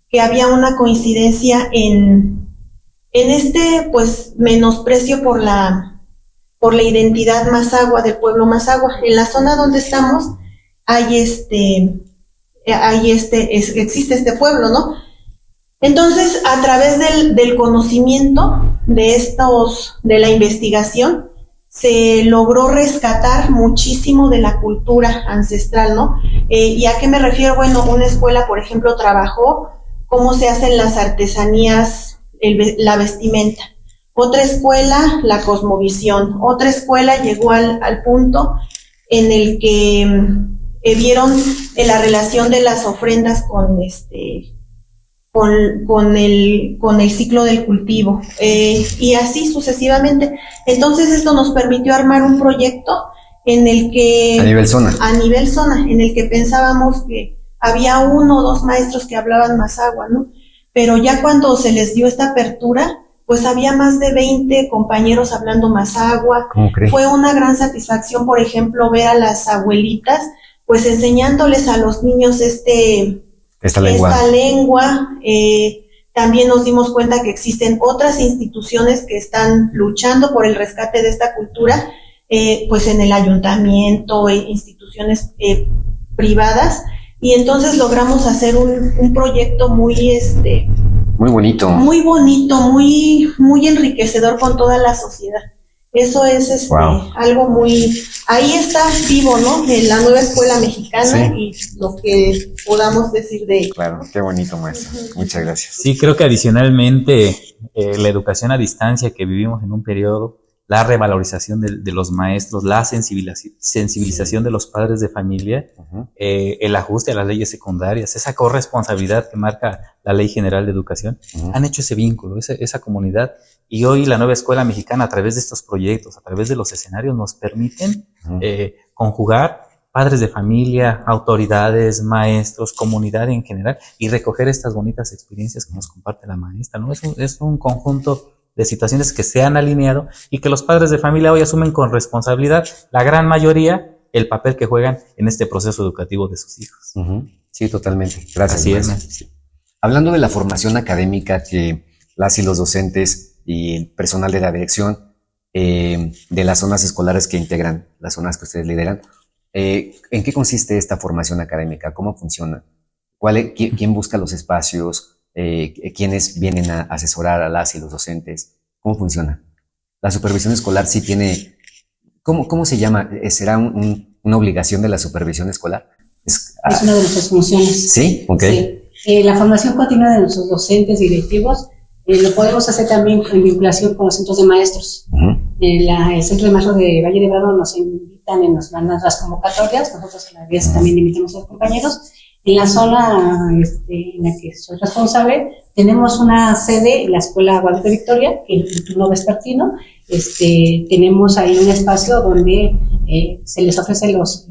que había una coincidencia en pues menosprecio por la por la identidad Mazahua, del pueblo Mazahua. En la zona donde estamos existe este pueblo, ¿no? Entonces, a través del conocimiento de la investigación, se logró rescatar muchísimo de la cultura ancestral, ¿no? ¿Y a qué me refiero? Bueno, una escuela, por ejemplo, trabajó cómo se hacen las artesanías, la vestimenta. Otra escuela, la cosmovisión. Otra escuela llegó al punto en el que vieron la relación de las ofrendas con el ciclo del cultivo, y así sucesivamente. Entonces esto nos permitió armar un proyecto en el que... A nivel zona, en el que pensábamos que había 1 o 2 maestros que hablaban Mazahua, ¿no? Pero ya cuando se les dio esta apertura, pues había más de 20 compañeros hablando Mazahua. ¿cómo crees? Fue una gran satisfacción, por ejemplo, ver a las abuelitas, pues enseñándoles a los niños esta lengua. También nos dimos cuenta que existen otras instituciones que están luchando por el rescate de esta cultura, pues en el ayuntamiento, instituciones privadas, y entonces logramos hacer un proyecto muy bonito, muy enriquecedor con toda la sociedad. Eso es wow, algo muy... Ahí está vivo, ¿no? En la nueva escuela mexicana, sí, y lo que podamos decir de ello. Claro, qué bonito, maestro. Muchas gracias. Sí, creo que adicionalmente la educación a distancia que vivimos en un periodo, la revalorización de los maestros, la sensibilización de los padres de familia, el ajuste a las leyes secundarias, esa corresponsabilidad que marca la Ley General de Educación, han hecho ese vínculo, esa comunidad. Y hoy la nueva escuela mexicana, a través de estos proyectos, a través de los escenarios, nos permiten conjugar padres de familia, autoridades, maestros, comunidad en general, y recoger estas bonitas experiencias que nos comparte la maestra, ¿no? Es un conjunto de situaciones que se han alineado y que los padres de familia hoy asumen con responsabilidad, la gran mayoría, el papel que juegan en este proceso educativo de sus hijos. Sí, totalmente. Gracias. Así es. Sí. Hablando de la formación académica que las y los docentes y el personal de la dirección de las zonas escolares que integran, las zonas que ustedes lideran, ¿en qué consiste esta formación académica? ¿Cómo funciona? ¿Quién busca los espacios? ¿Quiénes vienen a asesorar a las y los docentes? ¿Cómo funciona? La supervisión escolar sí tiene... ¿Cómo se llama? ¿Será una obligación de la supervisión escolar? Es una de nuestras funciones. ¿Sí? Ok. Sí. La formación continua de nuestros docentes directivos lo podemos hacer también en vinculación con los centros de maestros. El Centro de Maestros de Valle de Bravo nos invitan y nos mandan las convocatorias. Nosotros a la vez también invitamos a los compañeros. En la zona en la que soy responsable, tenemos una sede en la Escuela Guadalupe Victoria, que es el turno vespertino. Tenemos ahí un espacio donde se les ofrecen los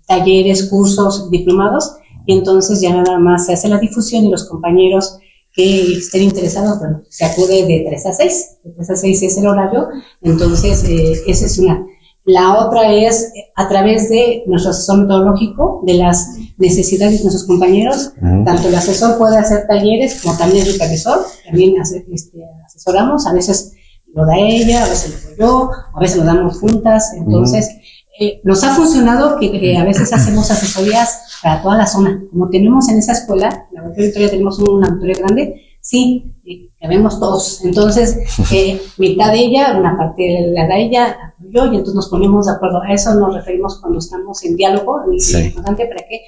talleres, cursos, diplomados, y entonces ya nada más se hace la difusión y los compañeros que estén interesados, bueno, se acude de 3 a 6. De 3 a 6 es el horario, entonces esa es una. La otra es a través de nuestro asesor metodológico, de las necesidades de nuestros compañeros. Tanto el asesor puede hacer talleres como también el supervisor. También asesoramos, a veces lo da ella, a veces lo doy yo, a veces lo damos juntas. Entonces, nos ha funcionado que a veces hacemos asesorías para toda la zona. Como tenemos en esa escuela, la Guadalupe Victoria, tenemos un auditorio grande, sí, cabemos todos. Entonces, mitad de ella, una parte la da ella, yo, y entonces nos ponemos de acuerdo. A eso nos referimos cuando estamos en diálogo, es importante para que.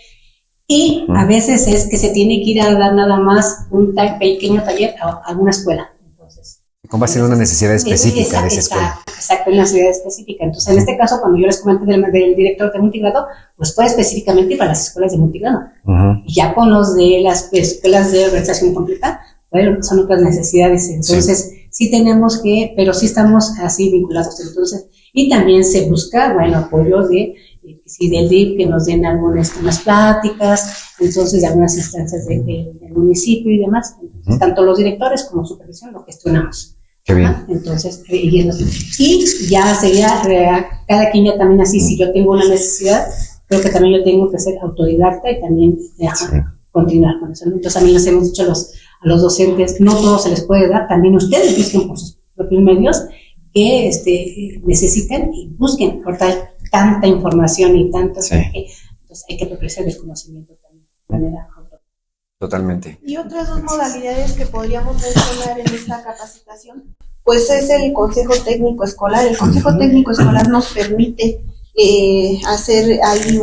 Y a veces es que se tiene que ir a dar nada más un pequeño taller a alguna escuela. Entonces, ¿cómo va a ser una necesidad específica de esa escuela? Exacto, una necesidad específica. Entonces, en este caso, cuando yo les comenté del director de multigrado, pues fue específicamente para las escuelas de multigrado. Y ya con los de las escuelas de organización completa, bueno, son otras necesidades. Entonces, sí tenemos que, pero sí estamos así vinculados. Entonces, y también se busca, bueno, apoyo del DIF, que nos den algunas pláticas, entonces de algunas instancias del municipio y demás. Entonces, tanto los directores como supervisión lo gestionamos. Qué bien. Entonces, y ya sería, cada quien ya también así, si yo tengo una necesidad, creo que también yo tengo que ser autodidacta y también continuar con eso. Entonces, también les hemos dicho a los docentes, no todo se les puede dar, también ustedes busquen por sus propios medios que necesiten y busquen portar tanta información y tanto. Sí. Entonces hay que progresar el conocimiento también de manera Totalmente. Y otras dos modalidades que podríamos mencionar en esta capacitación, pues es el Consejo Técnico Escolar. El Consejo Técnico Escolar nos permite hacer ahí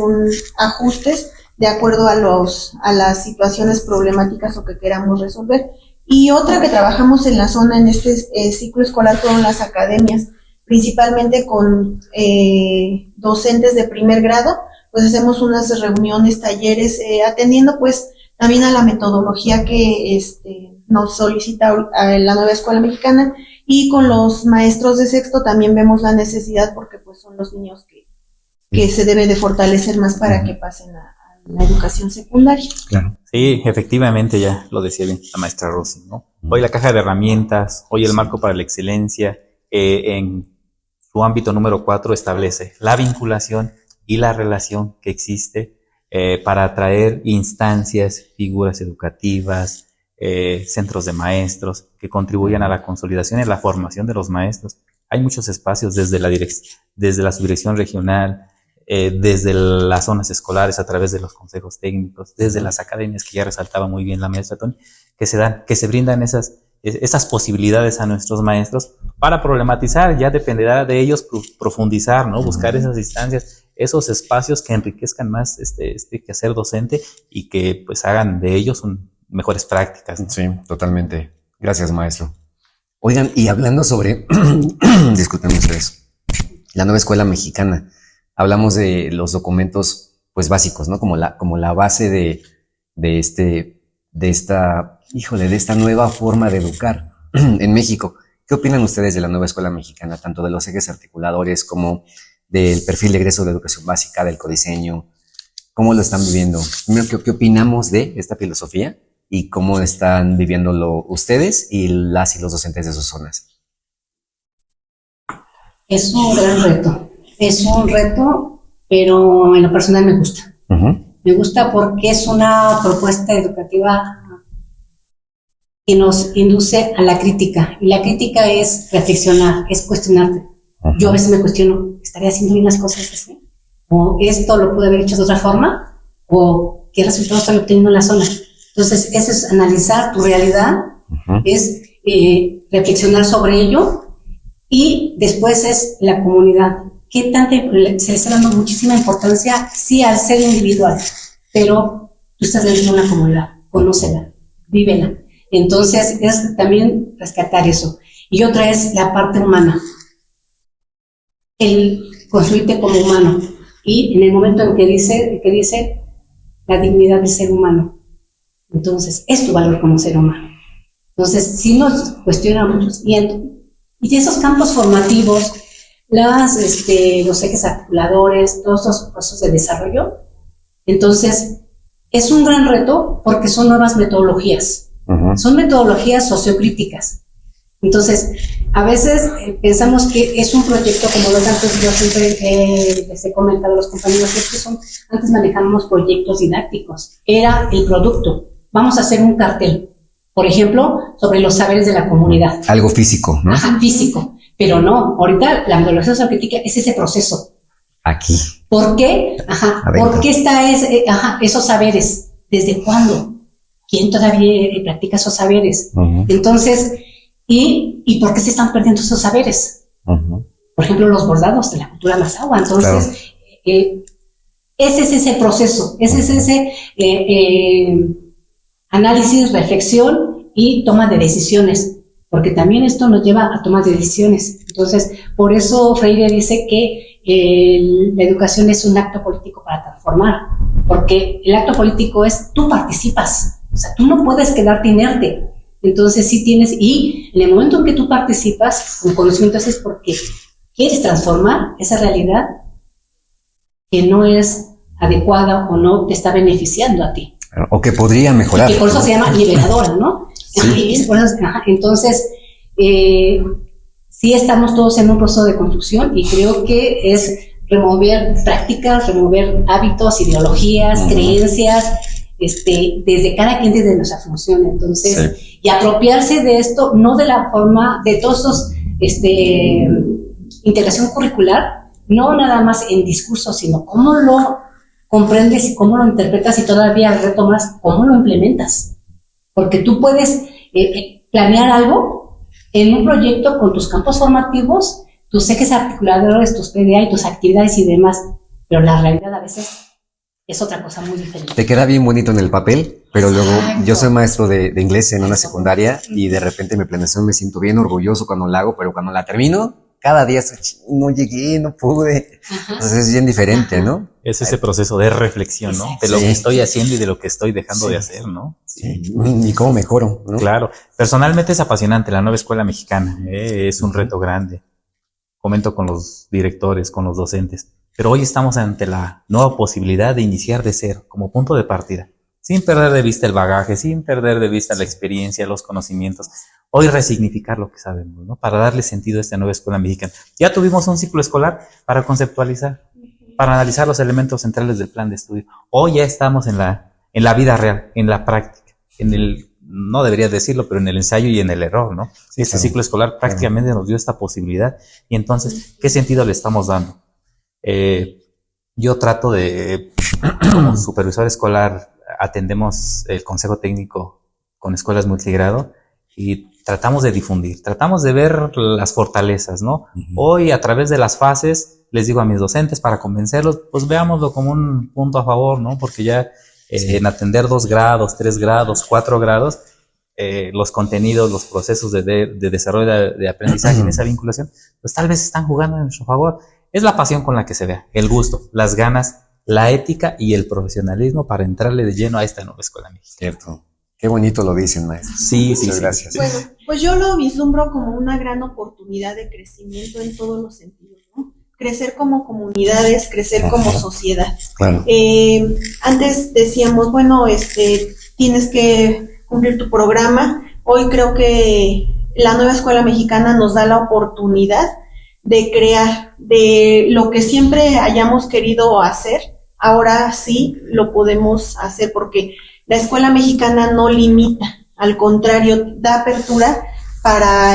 ajustes de acuerdo a las situaciones problemáticas o que queramos resolver. Y otra que trabajamos en la zona en este ciclo escolar fueron las academias, principalmente con docentes de primer grado, pues hacemos unas reuniones, talleres, atendiendo pues también a la metodología que nos solicita la nueva escuela mexicana, y con los maestros de sexto también vemos la necesidad porque pues son los niños que se debe de fortalecer más para que pasen a la educación secundaria. Claro. Sí, efectivamente, ya lo decía bien la maestra Rosy, ¿no? Hoy la caja de herramientas, hoy el marco para la excelencia, en su ámbito número 4 establece la vinculación y la relación que existe para atraer instancias, figuras educativas, centros de maestros que contribuyan a la consolidación y la formación de los maestros. Hay muchos espacios desde la subdirección regional, desde las zonas escolares, a través de los consejos técnicos, desde las academias que ya resaltaba muy bien la maestra Tony, que se brindan esas posibilidades a nuestros maestros para problematizar. Ya dependerá de ellos profundizar, ¿no? Buscar esas instancias, esos espacios que enriquezcan más este quehacer docente y que pues hagan de ellos mejores prácticas, ¿no? Sí, totalmente. Gracias, maestro. Oigan, y hablando sobre, disculpen ustedes, la nueva escuela mexicana, hablamos de los documentos pues básicos, ¿no? Como la base de esta nueva forma de educar en México. ¿Qué opinan ustedes de la nueva escuela mexicana, tanto de los ejes articuladores como del perfil de egreso de educación básica, del codiseño? ¿Cómo lo están viviendo? Primero, ¿qué opinamos de esta filosofía y cómo están viviéndolo ustedes y las y los docentes de sus zonas? Es un gran reto. Es un reto, pero en lo personal me gusta. Me gusta porque es una propuesta educativa que nos induce a la crítica. Y la crítica es reflexionar, es cuestionarte. Yo a veces me cuestiono, ¿estaría haciendo bien las cosas así? ¿O esto lo pude haber hecho de otra forma? ¿O qué resultados estoy obteniendo en la zona? Entonces, eso es analizar tu realidad, es reflexionar sobre ello, y después es la comunidad. ¿Qué tanto se le está dando muchísima importancia? Sí, al ser individual, pero tú estás dentro de una comunidad, conócela, vívela. Entonces, es también rescatar eso. Y otra es la parte humana, el construirte como humano. Y en el momento en que dice la dignidad del ser humano, entonces es tu valor como ser humano. Entonces, si nos cuestionamos, y de esos campos formativos, los ejes articuladores, todos estos procesos de desarrollo, entonces es un gran reto porque son nuevas metodologías, son metodologías sociocríticas. Entonces, a veces pensamos que es un proyecto, como los antes yo siempre les he comentado a los compañeros, antes manejábamos proyectos didácticos, era el producto. Vamos a hacer un cartel, por ejemplo, sobre los saberes de la comunidad. Algo físico, ¿no? Ajá, físico. Pero no, ahorita la metodología sociocrítica es ese proceso. Aquí. ¿Por qué? ¿Por qué está esos saberes? ¿Desde cuándo? ¿Quién todavía practica esos saberes? Entonces, ¿y por qué se están perdiendo esos saberes? Por ejemplo, los bordados de la cultura mazahua. Entonces, claro. Ese es ese proceso, ese es ese análisis, reflexión y toma de decisiones, porque también esto nos lleva a tomar de decisiones. Entonces, por eso Freire dice que la educación es un acto político para transformar, porque el acto político es, tú participas, o sea, tú no puedes quedarte inerte. Entonces sí tienes, y en el momento en que tú participas con conocimiento, es porque quieres transformar esa realidad que no es adecuada o no te está beneficiando a ti. O que podría mejorar. Y que por eso se llama liberadora, ¿no? Sí. Entonces, sí estamos todos en un proceso de construcción, y creo que es remover prácticas, remover hábitos, ideologías, creencias, desde cada quien, desde nuestra función. Entonces, y apropiarse de esto, no de la forma, de todos esos integración curricular, no nada más en discurso, sino cómo lo comprendes y cómo lo interpretas y todavía el reto más, cómo lo implementas. Porque tú puedes planear algo en un proyecto con tus campos formativos, tus ejes articuladores, tus PDA y tus actividades y demás, pero la realidad a veces es otra cosa muy diferente. Te queda bien bonito en el papel, pero Exacto. luego yo soy maestro de inglés en una secundaria y de repente mi planeación me siento bien orgulloso cuando la hago, pero cuando la termino, cada día estoy, no llegué, no pude. Ajá. Entonces es bien diferente, Ajá. ¿no? Es ese proceso de reflexión, ¿no? De lo Sí. que estoy haciendo y de lo que estoy dejando Sí. de hacer, ¿no? Sí. Y cómo mejoro, ¿no? Claro. Personalmente es apasionante la nueva escuela mexicana. Es un reto grande. Comento con los directores, con los docentes. Pero hoy estamos ante la nueva posibilidad de iniciar de cero, como punto de partida. Sin perder de vista el bagaje, sin perder de vista la experiencia, los conocimientos. Hoy resignificar lo que sabemos, ¿no? Para darle sentido a esta nueva escuela mexicana. Ya tuvimos un ciclo escolar para conceptualizar, para analizar los elementos centrales del plan de estudio. Hoy ya estamos en la vida real, en la práctica, no debería decirlo, pero en el ensayo y en el error, ¿no? Sí, Este claro. ciclo escolar prácticamente nos dio esta posibilidad. Y entonces, ¿qué sentido le estamos dando? Yo trato de, como supervisor escolar, atendemos el consejo técnico con escuelas multigrado y tratamos de difundir, tratamos de ver las fortalezas, ¿no? Hoy, a través de las fases, les digo a mis docentes para convencerlos, pues veámoslo como un punto a favor, ¿no? Porque ya en atender 2 grados, 3 grados, 4 grados, los contenidos, los procesos de desarrollo de aprendizaje en esa vinculación, pues tal vez están jugando en nuestro favor. Es la pasión con la que se vea, el gusto, las ganas, la ética y el profesionalismo para entrarle de lleno a esta nueva escuela mexicana. Cierto. Qué bonito lo dicen, maestro. Sí, Muchas gracias. Bueno, pues yo lo vislumbro como una gran oportunidad de crecimiento en todos los sentidos, ¿no? Crecer como comunidades, crecer como sociedad. Claro. Antes decíamos, bueno, tienes que cumplir tu programa. Hoy creo que la nueva escuela mexicana nos da la oportunidad de crear, de lo que siempre hayamos querido hacer, ahora sí lo podemos hacer porque la escuela mexicana no limita, al contrario, da apertura para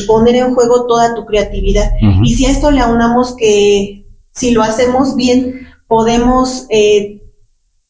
poner en juego toda tu creatividad. Uh-huh. Y si a esto le aunamos que si lo hacemos bien, podemos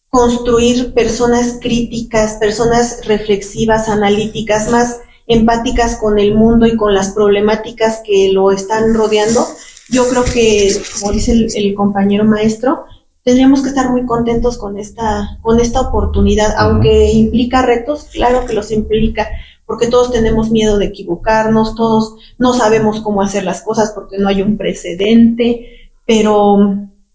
construir personas críticas, personas reflexivas, analíticas, más empáticas con el mundo y con las problemáticas que lo están rodeando. Yo creo que, como dice el compañero maestro, tendríamos que estar muy contentos con esta oportunidad, aunque implica retos, claro que los implica, porque todos tenemos miedo de equivocarnos, todos no sabemos cómo hacer las cosas porque no hay un precedente, pero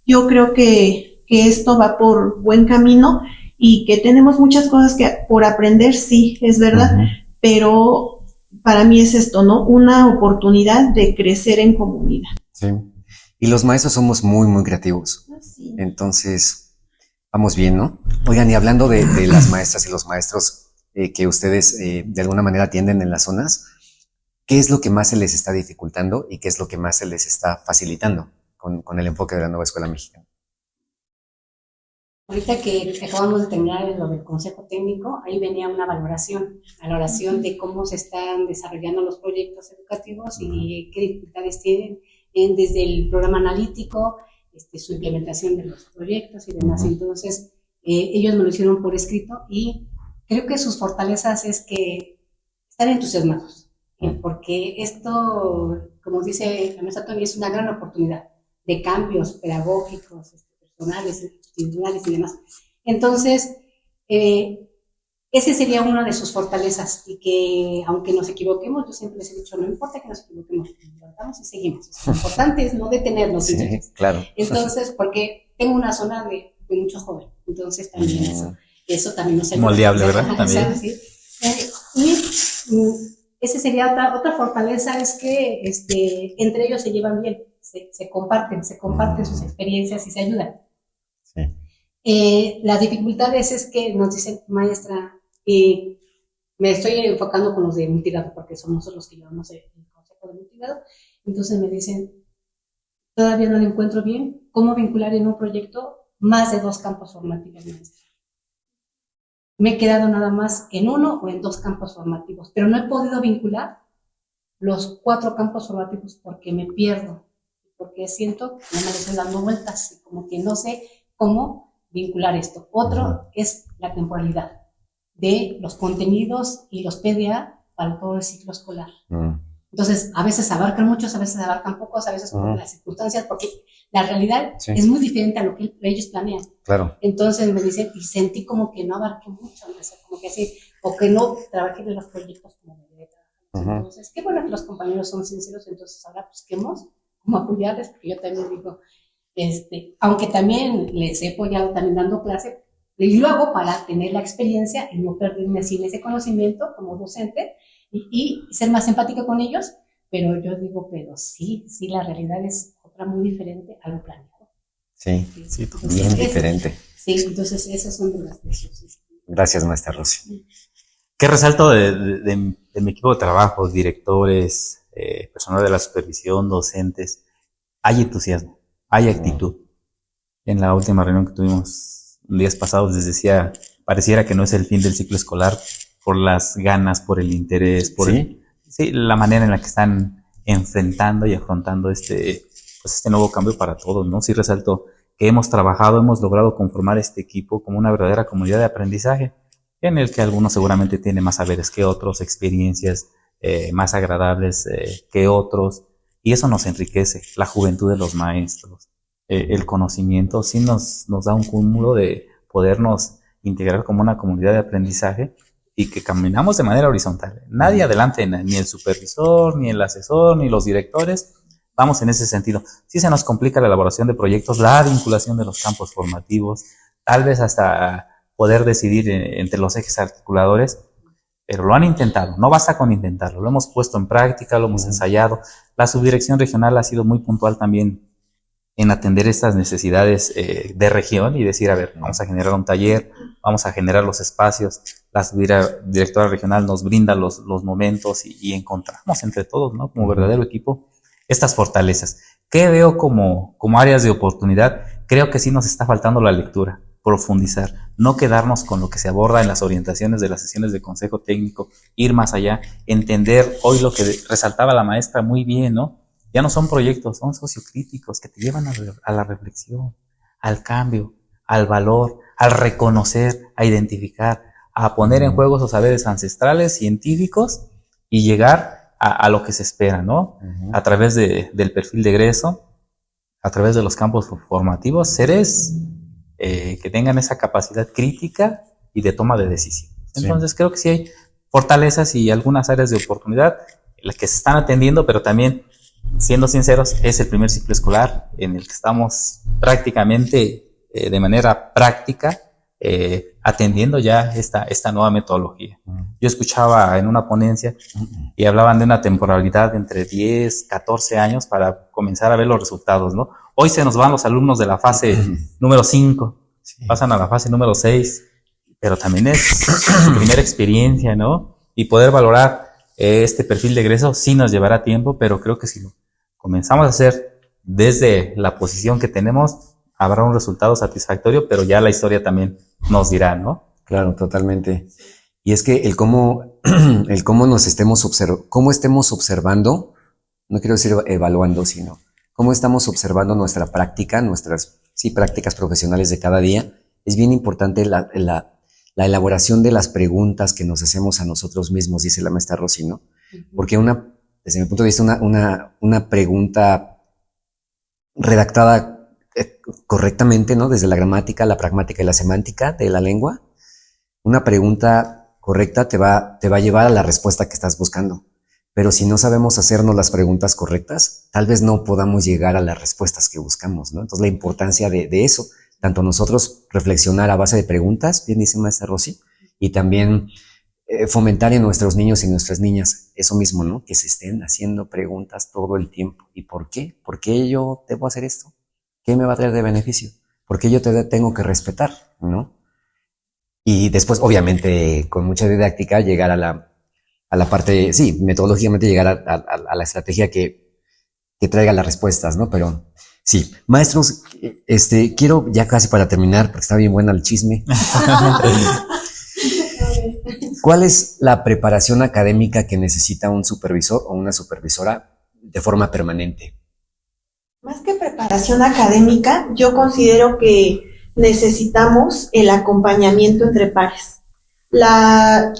yo creo que esto va por buen camino y que tenemos muchas cosas por aprender, sí, es verdad, pero para mí es esto, ¿no? Una oportunidad de crecer en comunidad. Sí. Y los maestros somos muy, muy creativos. Sí. Entonces, vamos bien, ¿no? Oigan, y hablando de las maestras y los maestros que ustedes de alguna manera atienden en las zonas, ¿qué es lo que más se les está dificultando y qué es lo que más se les está facilitando con el enfoque de la nueva escuela mexicana? Ahorita que acabamos de terminar lo del consejo técnico, ahí venía una valoración de cómo se están desarrollando los proyectos educativos y qué dificultades tienen desde el programa analítico, su implementación de los proyectos y demás. Entonces, ellos me lo hicieron por escrito y creo que sus fortalezas es que están entusiasmados, porque esto, como dice la maestra Tony, es una gran oportunidad de cambios pedagógicos, personales, institucionales y demás. Entonces, ese sería una de sus fortalezas y que aunque nos equivoquemos, yo siempre les he dicho, no importa que nos equivoquemos, nos levantamos y seguimos. Lo importante es no detenernos. Sí, claro. Entonces, porque tengo una zona de mucho joven, entonces también eso también nos ayuda. Moldeable, ¿verdad? También. Sí. Ese sería otra fortaleza, es que entre ellos se llevan bien, se comparten sus experiencias y se ayudan. Sí. Las dificultades es que nos dicen, maestra, me estoy enfocando con los de multigrado porque somos nosotros los que llevamos el consejo de multigrado, entonces me dicen, todavía no lo encuentro bien, ¿cómo vincular en un proyecto más de 2 campos formativos, maestra? Me he quedado nada más en 1 o en 2 campos formativos, pero no he podido vincular los 4 campos formativos porque me pierdo, porque siento que no me estoy dando vueltas, y como que no sé cómo vincular esto. Otro es la temporalidad de los contenidos y los PDA para todo el ciclo escolar. Entonces, a veces abarcan muchos, a veces abarcan pocos, a veces por las circunstancias, porque la realidad es muy diferente a lo que ellos planean. Claro. Entonces me dicen, y sentí como que no abarqué mucho, ¿no? O sea, como que así, o que no trabajé en los proyectos como debería trabajar. Entonces, qué bueno que los compañeros son sinceros, entonces ahora busquemos cómo apoyarles, porque yo también digo, aunque también les he apoyado también dando clase, y lo hago para tener la experiencia y no perderme sin ese conocimiento como docente y ser más empática con ellos, pero yo digo, pero sí, la realidad es otra muy diferente a lo planeado. Sí, bien diferente. Sí, entonces esas son de las cosas. Gracias, maestra Rosy. ¿Qué resalto de mi equipo de trabajo, directores, personal de la supervisión, docentes? Hay entusiasmo, hay actitud. En la última reunión que tuvimos días pasados les decía, pareciera que no es el fin del ciclo escolar por las ganas, por el interés, por la manera en la que están enfrentando y afrontando este nuevo cambio para todos, ¿no? Sí resalto que hemos trabajado, hemos logrado conformar este equipo como una verdadera comunidad de aprendizaje, en el que algunos seguramente tienen más saberes que otros, experiencias más agradables que otros, y eso nos enriquece, la juventud de los maestros. El conocimiento sí nos da un cúmulo de podernos integrar como una comunidad de aprendizaje y que caminamos de manera horizontal. Nadie adelante, ni el supervisor, ni el asesor, ni los directores. Vamos en ese sentido. Sí se nos complica la elaboración de proyectos, la vinculación de los campos formativos, tal vez hasta poder decidir entre los ejes articuladores, pero lo han intentado. No basta con intentarlo. Lo hemos puesto en práctica, lo hemos ensayado. La subdirección regional ha sido muy puntual también en atender estas necesidades de región y decir, a ver, vamos a generar un taller, vamos a generar los espacios, la subdirectora regional nos brinda los momentos y encontramos entre todos, ¿no? Como verdadero equipo, estas fortalezas. ¿Qué veo como áreas de oportunidad? Creo que sí nos está faltando la lectura, profundizar, no quedarnos con lo que se aborda en las orientaciones de las sesiones de consejo técnico, ir más allá, entender hoy lo que resaltaba la maestra muy bien, ¿no? Ya no son proyectos, son sociocríticos que te llevan a la reflexión, al cambio, al valor, al reconocer, a identificar, a poner en juego esos saberes ancestrales, científicos y llegar a lo que se espera, ¿no? A través del perfil de egreso, a través de los campos formativos, seres que tengan esa capacidad crítica y de toma de decisión. Entonces creo que sí hay fortalezas y algunas áreas de oportunidad en las que se están atendiendo, pero también, siendo sinceros, es el primer ciclo escolar en el que estamos prácticamente de manera práctica atendiendo ya esta nueva metodología. Yo escuchaba en una ponencia y hablaban de una temporalidad entre 10, 14 años para comenzar a ver los resultados, ¿no? Hoy se nos van los alumnos de la fase número 5, pasan a la fase número 6, pero también es su primera experiencia, ¿no? Y poder valorar este perfil de egreso sí nos llevará tiempo, pero creo que si lo comenzamos a hacer desde la posición que tenemos, habrá un resultado satisfactorio, pero ya la historia también nos dirá, ¿no? Claro, totalmente. Y es que el cómo nos cómo estemos observando, no quiero decir evaluando, sino cómo estamos observando nuestra práctica, nuestras prácticas profesionales de cada día, es bien importante la elaboración de las preguntas que nos hacemos a nosotros mismos, dice la maestra Rosy, ¿no? Porque desde mi punto de vista, una pregunta redactada correctamente, ¿no? Desde la gramática, la pragmática y la semántica de la lengua, una pregunta correcta te va a llevar a la respuesta que estás buscando. Pero si no sabemos hacernos las preguntas correctas, tal vez no podamos llegar a las respuestas que buscamos, ¿no? Entonces la importancia de eso, tanto nosotros reflexionar a base de preguntas, bien dice maestra Rosy, y también fomentar en nuestros niños y nuestras niñas eso mismo, ¿no? Que se estén haciendo preguntas todo el tiempo. ¿Y por qué? ¿Por qué yo debo hacer esto? ¿Qué me va a traer de beneficio? ¿Por qué yo te tengo que respetar? ¿No? Y después, obviamente, con mucha didáctica, llegar a la parte, sí, metodológicamente llegar a la estrategia que traiga las respuestas, ¿no? Pero sí, maestros, quiero ya casi para terminar, porque está bien buena el chisme. ¿cuál es la preparación académica que necesita un supervisor o una supervisora de forma permanente? Más que preparación académica, yo considero que necesitamos el acompañamiento entre pares. La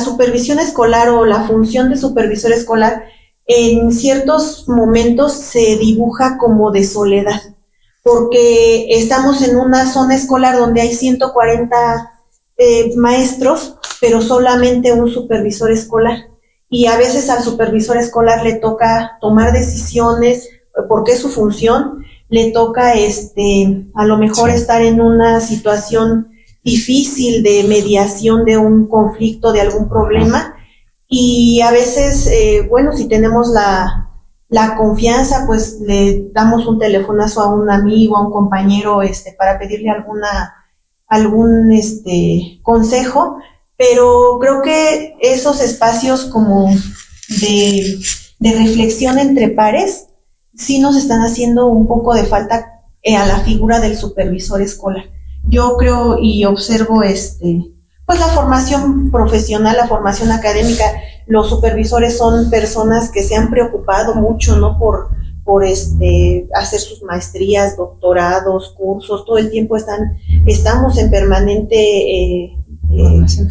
supervisión escolar o la función de supervisor escolar en ciertos momentos se dibuja como de soledad, porque estamos en una zona escolar donde hay 140 maestros, pero solamente un supervisor escolar. Y a veces al supervisor escolar le toca tomar decisiones, porque es su función, le toca a lo mejor estar en una situación difícil de mediación de un conflicto, de algún problema, y a veces, si tenemos la confianza, pues le damos un telefonazo a un amigo, a un compañero, para pedirle algún consejo, pero creo que esos espacios como de reflexión entre pares sí nos están haciendo un poco de falta a la figura del supervisor escolar. Yo creo y observo pues la formación profesional, la formación académica. Los supervisores son personas que se han preocupado mucho, ¿no? por hacer sus maestrías, doctorados, cursos, todo el tiempo estamos en permanente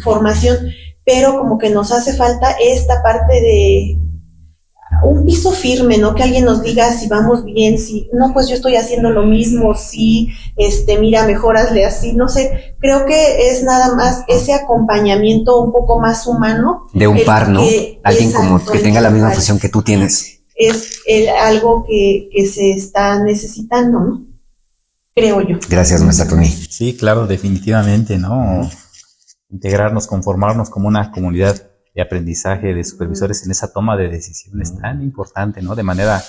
formación, pero como que nos hace falta esta parte de un piso firme, ¿no? Que alguien nos diga si vamos bien, si no, pues yo estoy haciendo lo mismo, si mira, mejor hazle así, no sé. Creo que es nada más ese acompañamiento un poco más humano de un par, ¿no? Alguien como que tenga la misma función que tú tienes. Es algo que se está necesitando, ¿no? Creo yo. Gracias, maestra Tony. Sí, claro, definitivamente, ¿no? Integrarnos, conformarnos como una comunidad de aprendizaje de supervisores en esa toma de decisiones tan importante, ¿no? De manera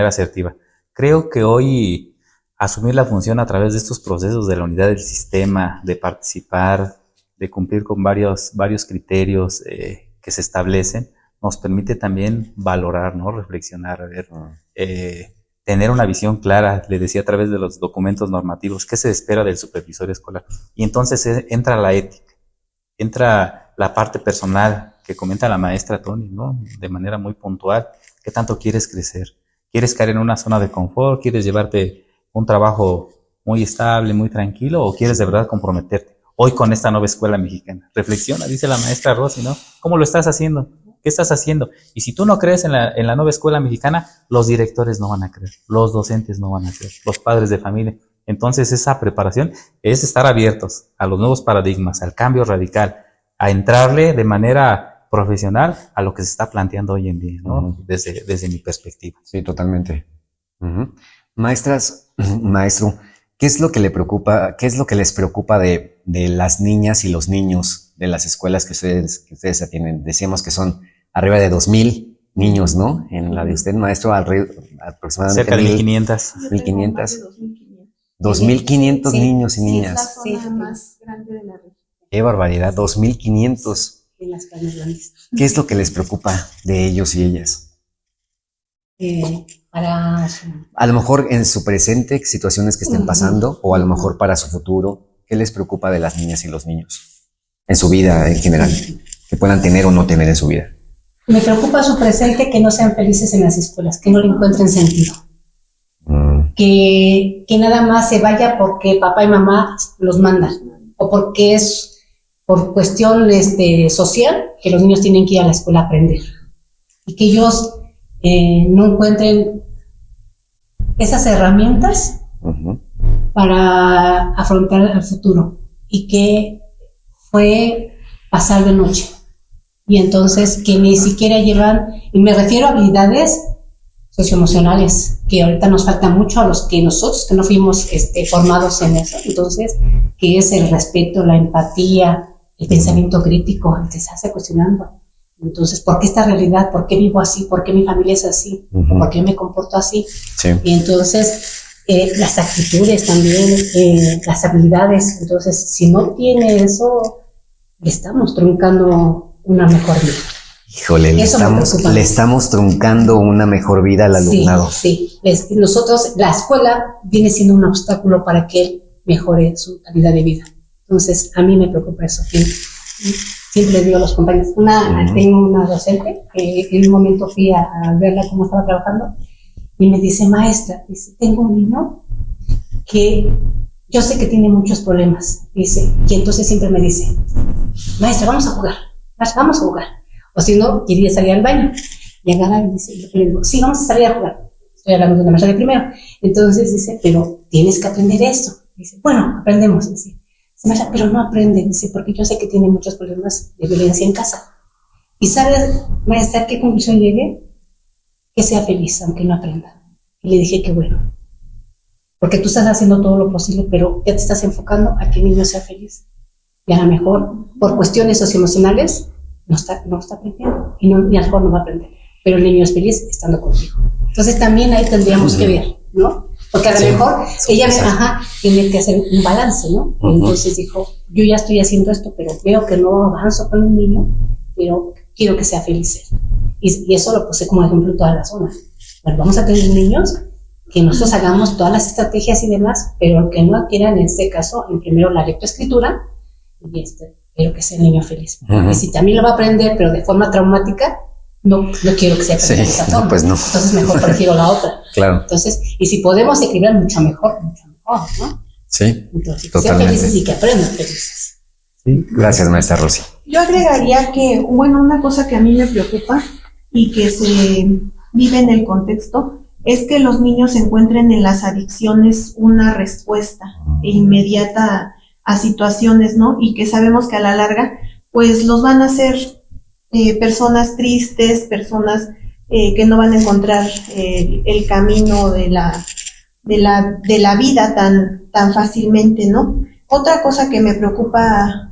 asertiva. Creo que hoy asumir la función a través de estos procesos de la unidad del sistema, de participar, de cumplir con varios criterios que se establecen, nos permite también valorar, ¿no? Reflexionar, a ver, tener una visión clara, le decía a través de los documentos normativos, qué se espera del supervisor escolar. Y entonces entra la ética, entra la parte personal que comenta la maestra Tony, ¿no? De manera muy puntual. ¿Qué tanto quieres crecer? ¿Quieres caer en una zona de confort? ¿Quieres llevarte un trabajo muy estable, muy tranquilo? ¿O quieres de verdad comprometerte? Hoy con esta nueva escuela mexicana. Reflexiona, dice la maestra Rosy, ¿no? ¿Cómo lo estás haciendo? ¿Qué estás haciendo? Y si tú no crees en la nueva escuela mexicana, los directores no van a creer, los docentes no van a creer, los padres de familia. Entonces esa preparación es estar abiertos a los nuevos paradigmas, al cambio radical, a entrarle de manera profesional a lo que se está planteando hoy en día, ¿no? Desde mi perspectiva. Sí, totalmente. Maestro, ¿qué es lo que le preocupa, qué es lo que les preocupa de las niñas y los niños de las escuelas que ustedes atienden? Decíamos que son arriba de 2,000 niños, ¿no? En la de usted, maestro, aproximadamente cerca de 1,500. 1,500. 2,500 niños y niñas. Sí, es la zona más grande de la región. Qué barbaridad, 2,500. En las calles grandes. ¿Qué es lo que les preocupa de ellos y ellas? A lo mejor en su presente, situaciones que estén pasando, o a lo mejor para su futuro, ¿qué les preocupa de las niñas y los niños? En su vida en general, que puedan tener o no tener en su vida. Me preocupa su presente, que no sean felices en las escuelas, que no le encuentren sentido. Que nada más se vaya porque papá y mamá los mandan, o porque es por cuestión social, que los niños tienen que ir a la escuela a aprender. Y que ellos no encuentren esas herramientas para afrontar el futuro. Y que fue pasar de noche. Y entonces que ni siquiera llevan, y me refiero a habilidades socioemocionales, que ahorita nos falta mucho a los que nosotros, que no fuimos formados en eso. Entonces, que es el respeto, la empatía, el pensamiento crítico, el que se hace cuestionando. Entonces, ¿por qué esta realidad? ¿Por qué vivo así? ¿Por qué mi familia es así? ¿Por qué yo me comporto así? Sí. Y entonces, las actitudes también, las habilidades. Entonces, si no tiene eso, le estamos truncando una mejor vida. Híjole, le estamos truncando una mejor vida al alumnado. Sí. Nosotros, la escuela viene siendo un obstáculo para que él mejore su calidad de vida. Entonces, a mí me preocupa eso, siempre les digo a los compañeros, tengo una docente que en un momento fui a verla cómo estaba trabajando y me dice, maestra, dice, tengo un niño que yo sé que tiene muchos problemas, dice, y entonces siempre me dice, maestra, vamos a jugar, vamos a jugar, o si no, quería salir al baño, y agarra y dice, yo le digo, sí, vamos a salir a jugar, estoy hablando de una maestra de primero, entonces dice, pero tienes que aprender esto, dice, bueno, aprendemos, dice, maestra, pero no aprende, dice, porque yo sé que tiene muchos problemas de violencia en casa, y ¿sabes, maestra, a qué conclusión llegué? Que sea feliz, aunque no aprenda, y le dije que bueno, porque tú estás haciendo todo lo posible, pero ya te estás enfocando a que el niño sea feliz. Y a lo mejor, por cuestiones socioemocionales, no está aprendiendo. Y a lo mejor no va a aprender. Pero el niño es feliz estando contigo. Entonces también ahí tendríamos que ver, ¿no? Porque a lo mejor ella tiene que hacer un balance, ¿no? Entonces dijo, yo ya estoy haciendo esto, pero veo que no avanzo con el niño, pero quiero que sea feliz. Y eso lo puse como ejemplo en toda la zona. Bueno, vamos a tener niños que nosotros hagamos todas las estrategias y demás, pero que no adquieran en este caso, en primero la lectoescritura, y pero que sea el niño feliz. Y si también lo va a aprender, pero de forma traumática, no quiero que sea de esa forma. Pues no. Entonces mejor prefiero la otra. Claro. Entonces, y si podemos equilibrar mucho mejor, ¿no? Sí, entonces, totalmente. sean felices y que aprendan felices. Sí. Gracias, maestra Rosy. Yo agregaría que, bueno, una cosa que a mí me preocupa y que se vive en el contexto es que los niños encuentren en las adicciones una respuesta inmediata a situaciones, ¿no? Y que sabemos que a la larga, pues los van a hacer personas tristes, personas que no van a encontrar el camino de la vida tan fácilmente, ¿no? Otra cosa que me preocupa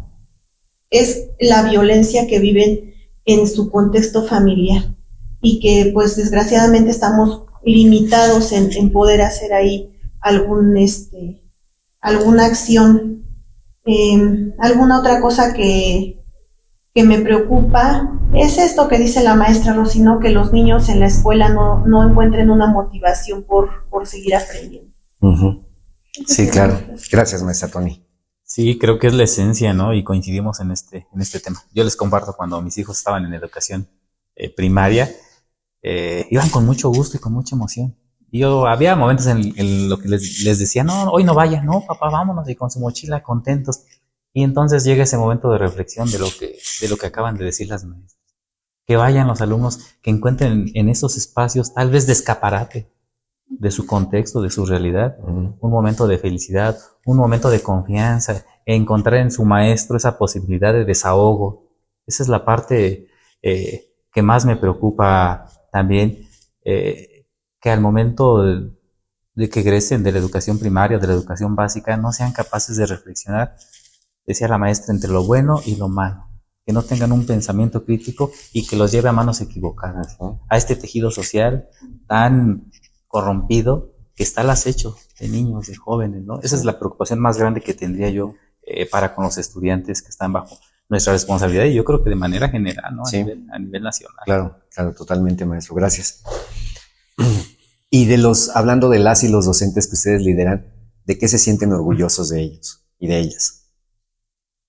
es la violencia que viven en su contexto familiar y que, pues, desgraciadamente estamos limitados en poder hacer ahí alguna acción. Alguna otra cosa que me preocupa es esto que dice la maestra Rosy, ¿no? Que los niños en la escuela no encuentren una motivación por seguir aprendiendo. Sí, claro. Gracias, maestra Tony. Sí, creo que es la esencia, ¿no? Y coincidimos en este tema. Yo les comparto, cuando mis hijos estaban en educación primaria, iban con mucho gusto y con mucha emoción. Y había momentos en lo que les decía, no, hoy no vayan, no, papá, vámonos, y con su mochila contentos. Y entonces llega ese momento de reflexión de lo que acaban de decir las maestras. Que vayan los alumnos, que encuentren en esos espacios, tal vez de escaparate de su contexto, de su realidad, un momento de felicidad, un momento de confianza, encontrar en su maestro esa posibilidad de desahogo. Esa es la parte que más me preocupa también, que al momento de que egresen de la educación primaria, de la educación básica, no sean capaces de reflexionar, decía la maestra, entre lo bueno y lo malo, que no tengan un pensamiento crítico y que los lleve a manos equivocadas, ¿no? A este tejido social tan corrompido que está al acecho de niños, de jóvenes, ¿no? Esa es la preocupación más grande que tendría yo para con los estudiantes que están bajo nuestra responsabilidad, y yo creo que de manera general, ¿no? Sí. A nivel nacional. Claro, totalmente, maestro. Gracias. Y hablando de las y los docentes que ustedes lideran, ¿de qué se sienten orgullosos de ellos y de ellas?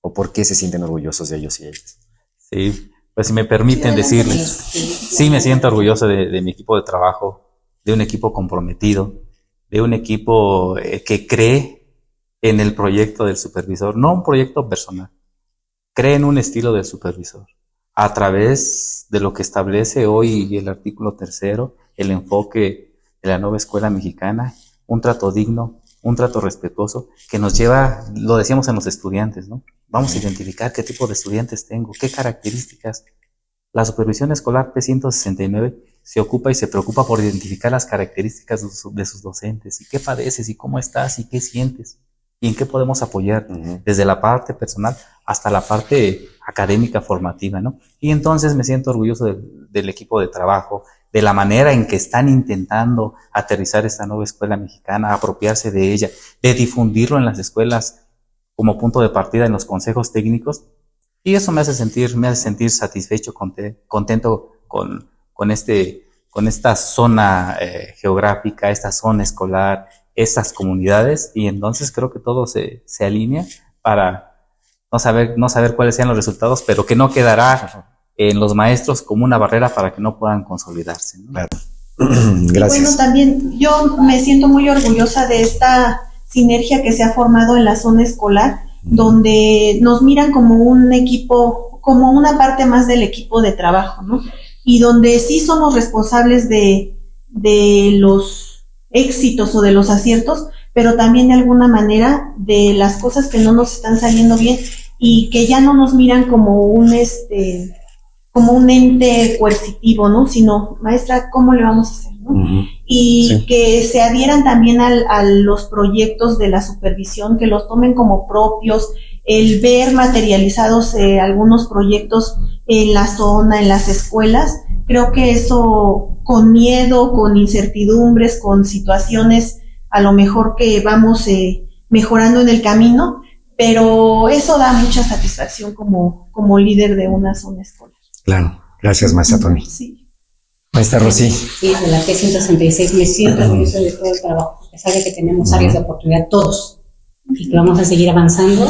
¿O por qué se sienten orgullosos de ellos y ellas? Sí, pues si me permiten decirles, sí me siento orgulloso de mi equipo de trabajo, de un equipo comprometido, de un equipo que cree en el proyecto del supervisor, no un proyecto personal, cree en un estilo del supervisor, a través de lo que establece hoy el artículo 3º, el enfoque de la nueva escuela mexicana, un trato digno, un trato respetuoso, que nos lleva, lo decíamos en los estudiantes, ¿no? Vamos a identificar qué tipo de estudiantes tengo, qué características. La supervisión escolar P169 se ocupa y se preocupa por identificar las características de sus docentes, y qué padeces, y cómo estás, y qué sientes, y en qué podemos apoyar, desde la parte personal hasta la parte académica formativa, ¿no? Y entonces me siento orgulloso del equipo de trabajo, de la manera en que están intentando aterrizar esta nueva escuela mexicana, apropiarse de ella, de difundirlo en las escuelas como punto de partida en los consejos técnicos. Y eso me hace sentir satisfecho, contento con esta zona geográfica, esta zona escolar, estas comunidades, y entonces creo que todo se alinea para no saber cuáles sean los resultados, pero que no quedará en los maestros como una barrera para que no puedan consolidarse, ¿no? Claro. Y Gracias. bueno, también yo me siento muy orgullosa de esta sinergia que se ha formado en la zona escolar, donde nos miran como un equipo, como una parte más del equipo de trabajo, ¿no? Y donde sí somos responsables de los éxitos o de los aciertos, pero también de alguna manera de las cosas que no nos están saliendo bien y que ya no nos miran como un ente coercitivo, ¿no? Sino, maestra, ¿cómo le vamos a hacer, no? Y Sí. que se adhieran también a los proyectos de la supervisión, que los tomen como propios, el ver materializados algunos proyectos en la zona, en las escuelas. Creo que eso, con miedo, con incertidumbres, con situaciones a lo mejor que vamos mejorando en el camino, pero eso da mucha satisfacción como líder de una zona escolar. Claro. Gracias, maestra Tony. Sí. Maestra Rosy. Sí, de la P166 me siento orgullosa de todo el trabajo, a pesar de que tenemos áreas de oportunidad todos y que vamos a seguir avanzando.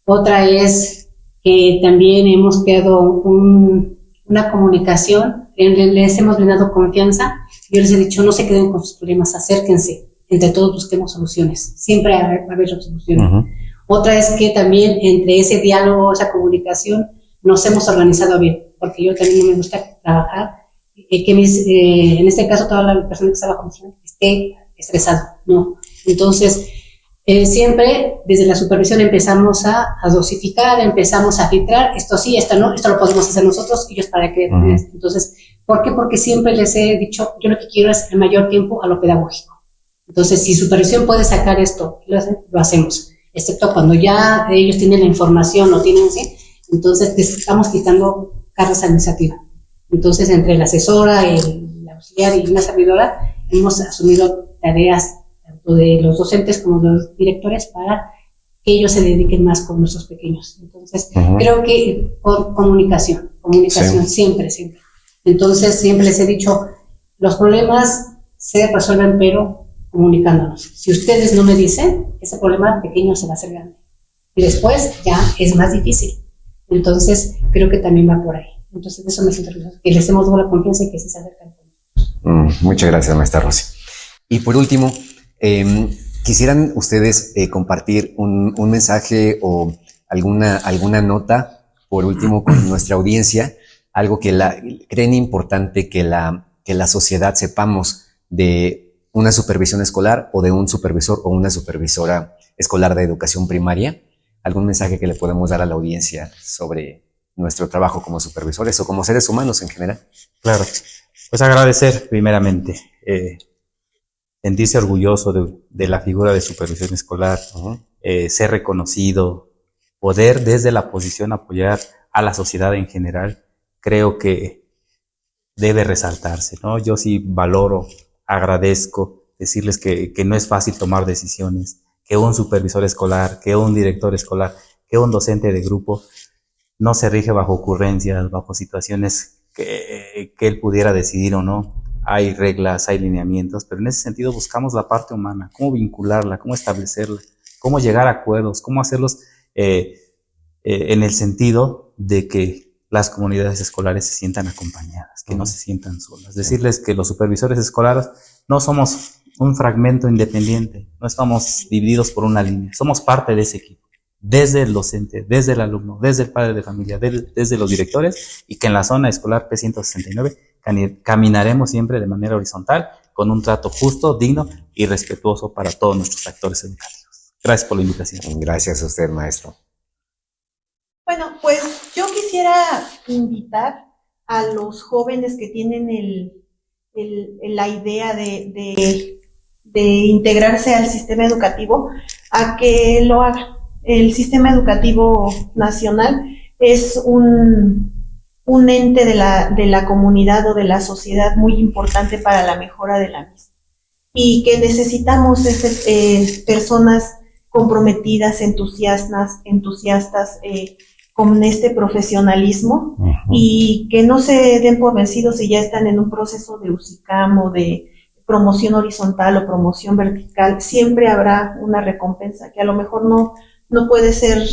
Otra es que también hemos creado una comunicación, les hemos brindado confianza. Yo les he dicho, no se queden con sus problemas, acérquense, entre todos busquemos soluciones, siempre va a haber soluciones. Otra es que también entre ese diálogo, esa comunicación, nos hemos organizado bien, porque yo también no me gusta trabajar, que en este caso toda la persona que trabaja conmigo esté estresado, no. Entonces, siempre desde la supervisión empezamos a dosificar, empezamos a filtrar, esto sí, esto no, esto lo podemos hacer nosotros, ellos para qué. Entonces, ¿por qué? Porque siempre les he dicho, yo lo que quiero es el mayor tiempo a lo pedagógico. Entonces, si supervisión puede sacar esto, lo hacemos, excepto cuando ya ellos tienen la información, lo tienen así, entonces les estamos quitando cargas administrativas. Entonces, entre la asesora, el auxiliar y una servidora, hemos asumido tareas tanto de los docentes como de los directores para que ellos se dediquen más con nuestros pequeños. Entonces, creo que por comunicación, Sí. siempre. Entonces, siempre les he dicho, los problemas se resuelven, pero comunicándonos. Si ustedes no me dicen, ese problema pequeño se va a hacer grande. Y después ya es más difícil. Entonces, creo que también va por ahí. Entonces, de eso me siento orgullosa, que les hemos dado la confianza y que sí se acercan. Muchas gracias, maestra Rosy. Y por último, ¿quisieran ustedes compartir un mensaje o alguna nota, por último, con nuestra audiencia? Algo que creen importante que la sociedad sepamos de una supervisión escolar o de un supervisor o una supervisora escolar de educación primaria. ¿Algún mensaje que le podemos dar a la audiencia sobre nuestro trabajo como supervisores o como seres humanos en general? Claro, pues agradecer primeramente, sentirse orgulloso de la figura de supervisión escolar, ser reconocido, poder desde la posición apoyar a la sociedad en general, creo que debe resaltarse, ¿no? Yo sí valoro, agradezco, decirles que no es fácil tomar decisiones, que un supervisor escolar, que un director escolar, que un docente de grupo no se rige bajo ocurrencias, bajo situaciones que él pudiera decidir o no. Hay reglas, hay lineamientos, pero en ese sentido buscamos la parte humana, cómo vincularla, cómo establecerla, cómo llegar a acuerdos, cómo hacerlos en el sentido de que las comunidades escolares se sientan acompañadas, que no se sientan solas. Decirles que los supervisores escolares no somos un fragmento independiente, no estamos divididos por una línea, somos parte de ese equipo, desde el docente, desde el alumno, desde el padre de familia, desde los directores, y que en la zona escolar P169 caminaremos siempre de manera horizontal, con un trato justo, digno y respetuoso para todos nuestros actores educativos. Gracias por la invitación. Gracias a usted, maestro. Bueno, pues yo quisiera invitar a los jóvenes que tienen la idea de integrarse al sistema educativo a que lo hagan. El sistema educativo nacional es un ente de la comunidad o de la sociedad muy importante para la mejora de la misma, y que necesitamos personas comprometidas, entusiastas con este profesionalismo, y que no se den por vencidos si ya están en un proceso de USICAM o de promoción horizontal o promoción vertical. Siempre habrá una recompensa que a lo mejor no puede ser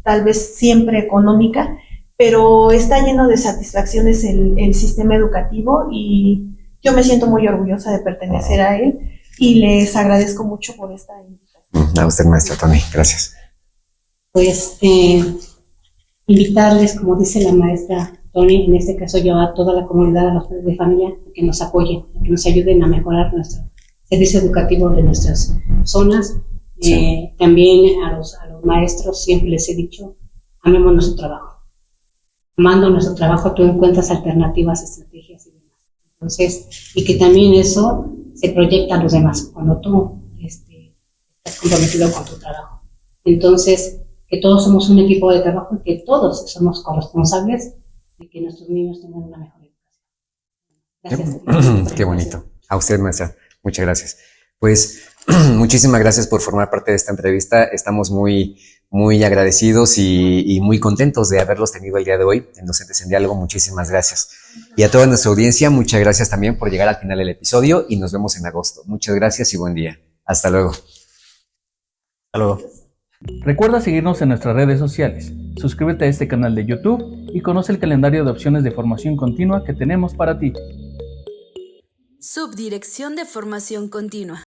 tal vez siempre económica, pero está lleno de satisfacciones el sistema educativo y yo me siento muy orgullosa de pertenecer a él y les agradezco mucho por esta invitación. A usted, maestra Tony, gracias. Pues invitarles, como dice la maestra Tony, en este caso yo a toda la comunidad, a los padres de familia, que nos apoyen, que nos ayuden a mejorar nuestro servicio educativo de nuestras zonas. Sí. También a los maestros siempre les he dicho, amemos nuestro trabajo. Amando nuestro trabajo tú encuentras alternativas, estrategias y demás. Entonces, y que también eso se proyecta a los demás cuando tú estás comprometido con tu trabajo. Entonces, que todos somos un equipo de trabajo y que todos somos corresponsables de que nuestros niños tengan una mejor educación. Gracias. Qué bonito. A usted, maestra. Muchas gracias. Pues muchísimas gracias por formar parte de esta entrevista. Estamos muy agradecidos y muy contentos de haberlos tenido el día de hoy en Docentes en Diálogo. Muchísimas gracias. Y a toda nuestra audiencia, muchas gracias también por llegar al final del episodio y nos vemos en agosto. Muchas gracias y buen día. Hasta luego. Hasta luego. Recuerda seguirnos en nuestras redes sociales, suscríbete a este canal de YouTube y conoce el calendario de opciones de formación continua que tenemos para ti. Subdirección de Formación Continua.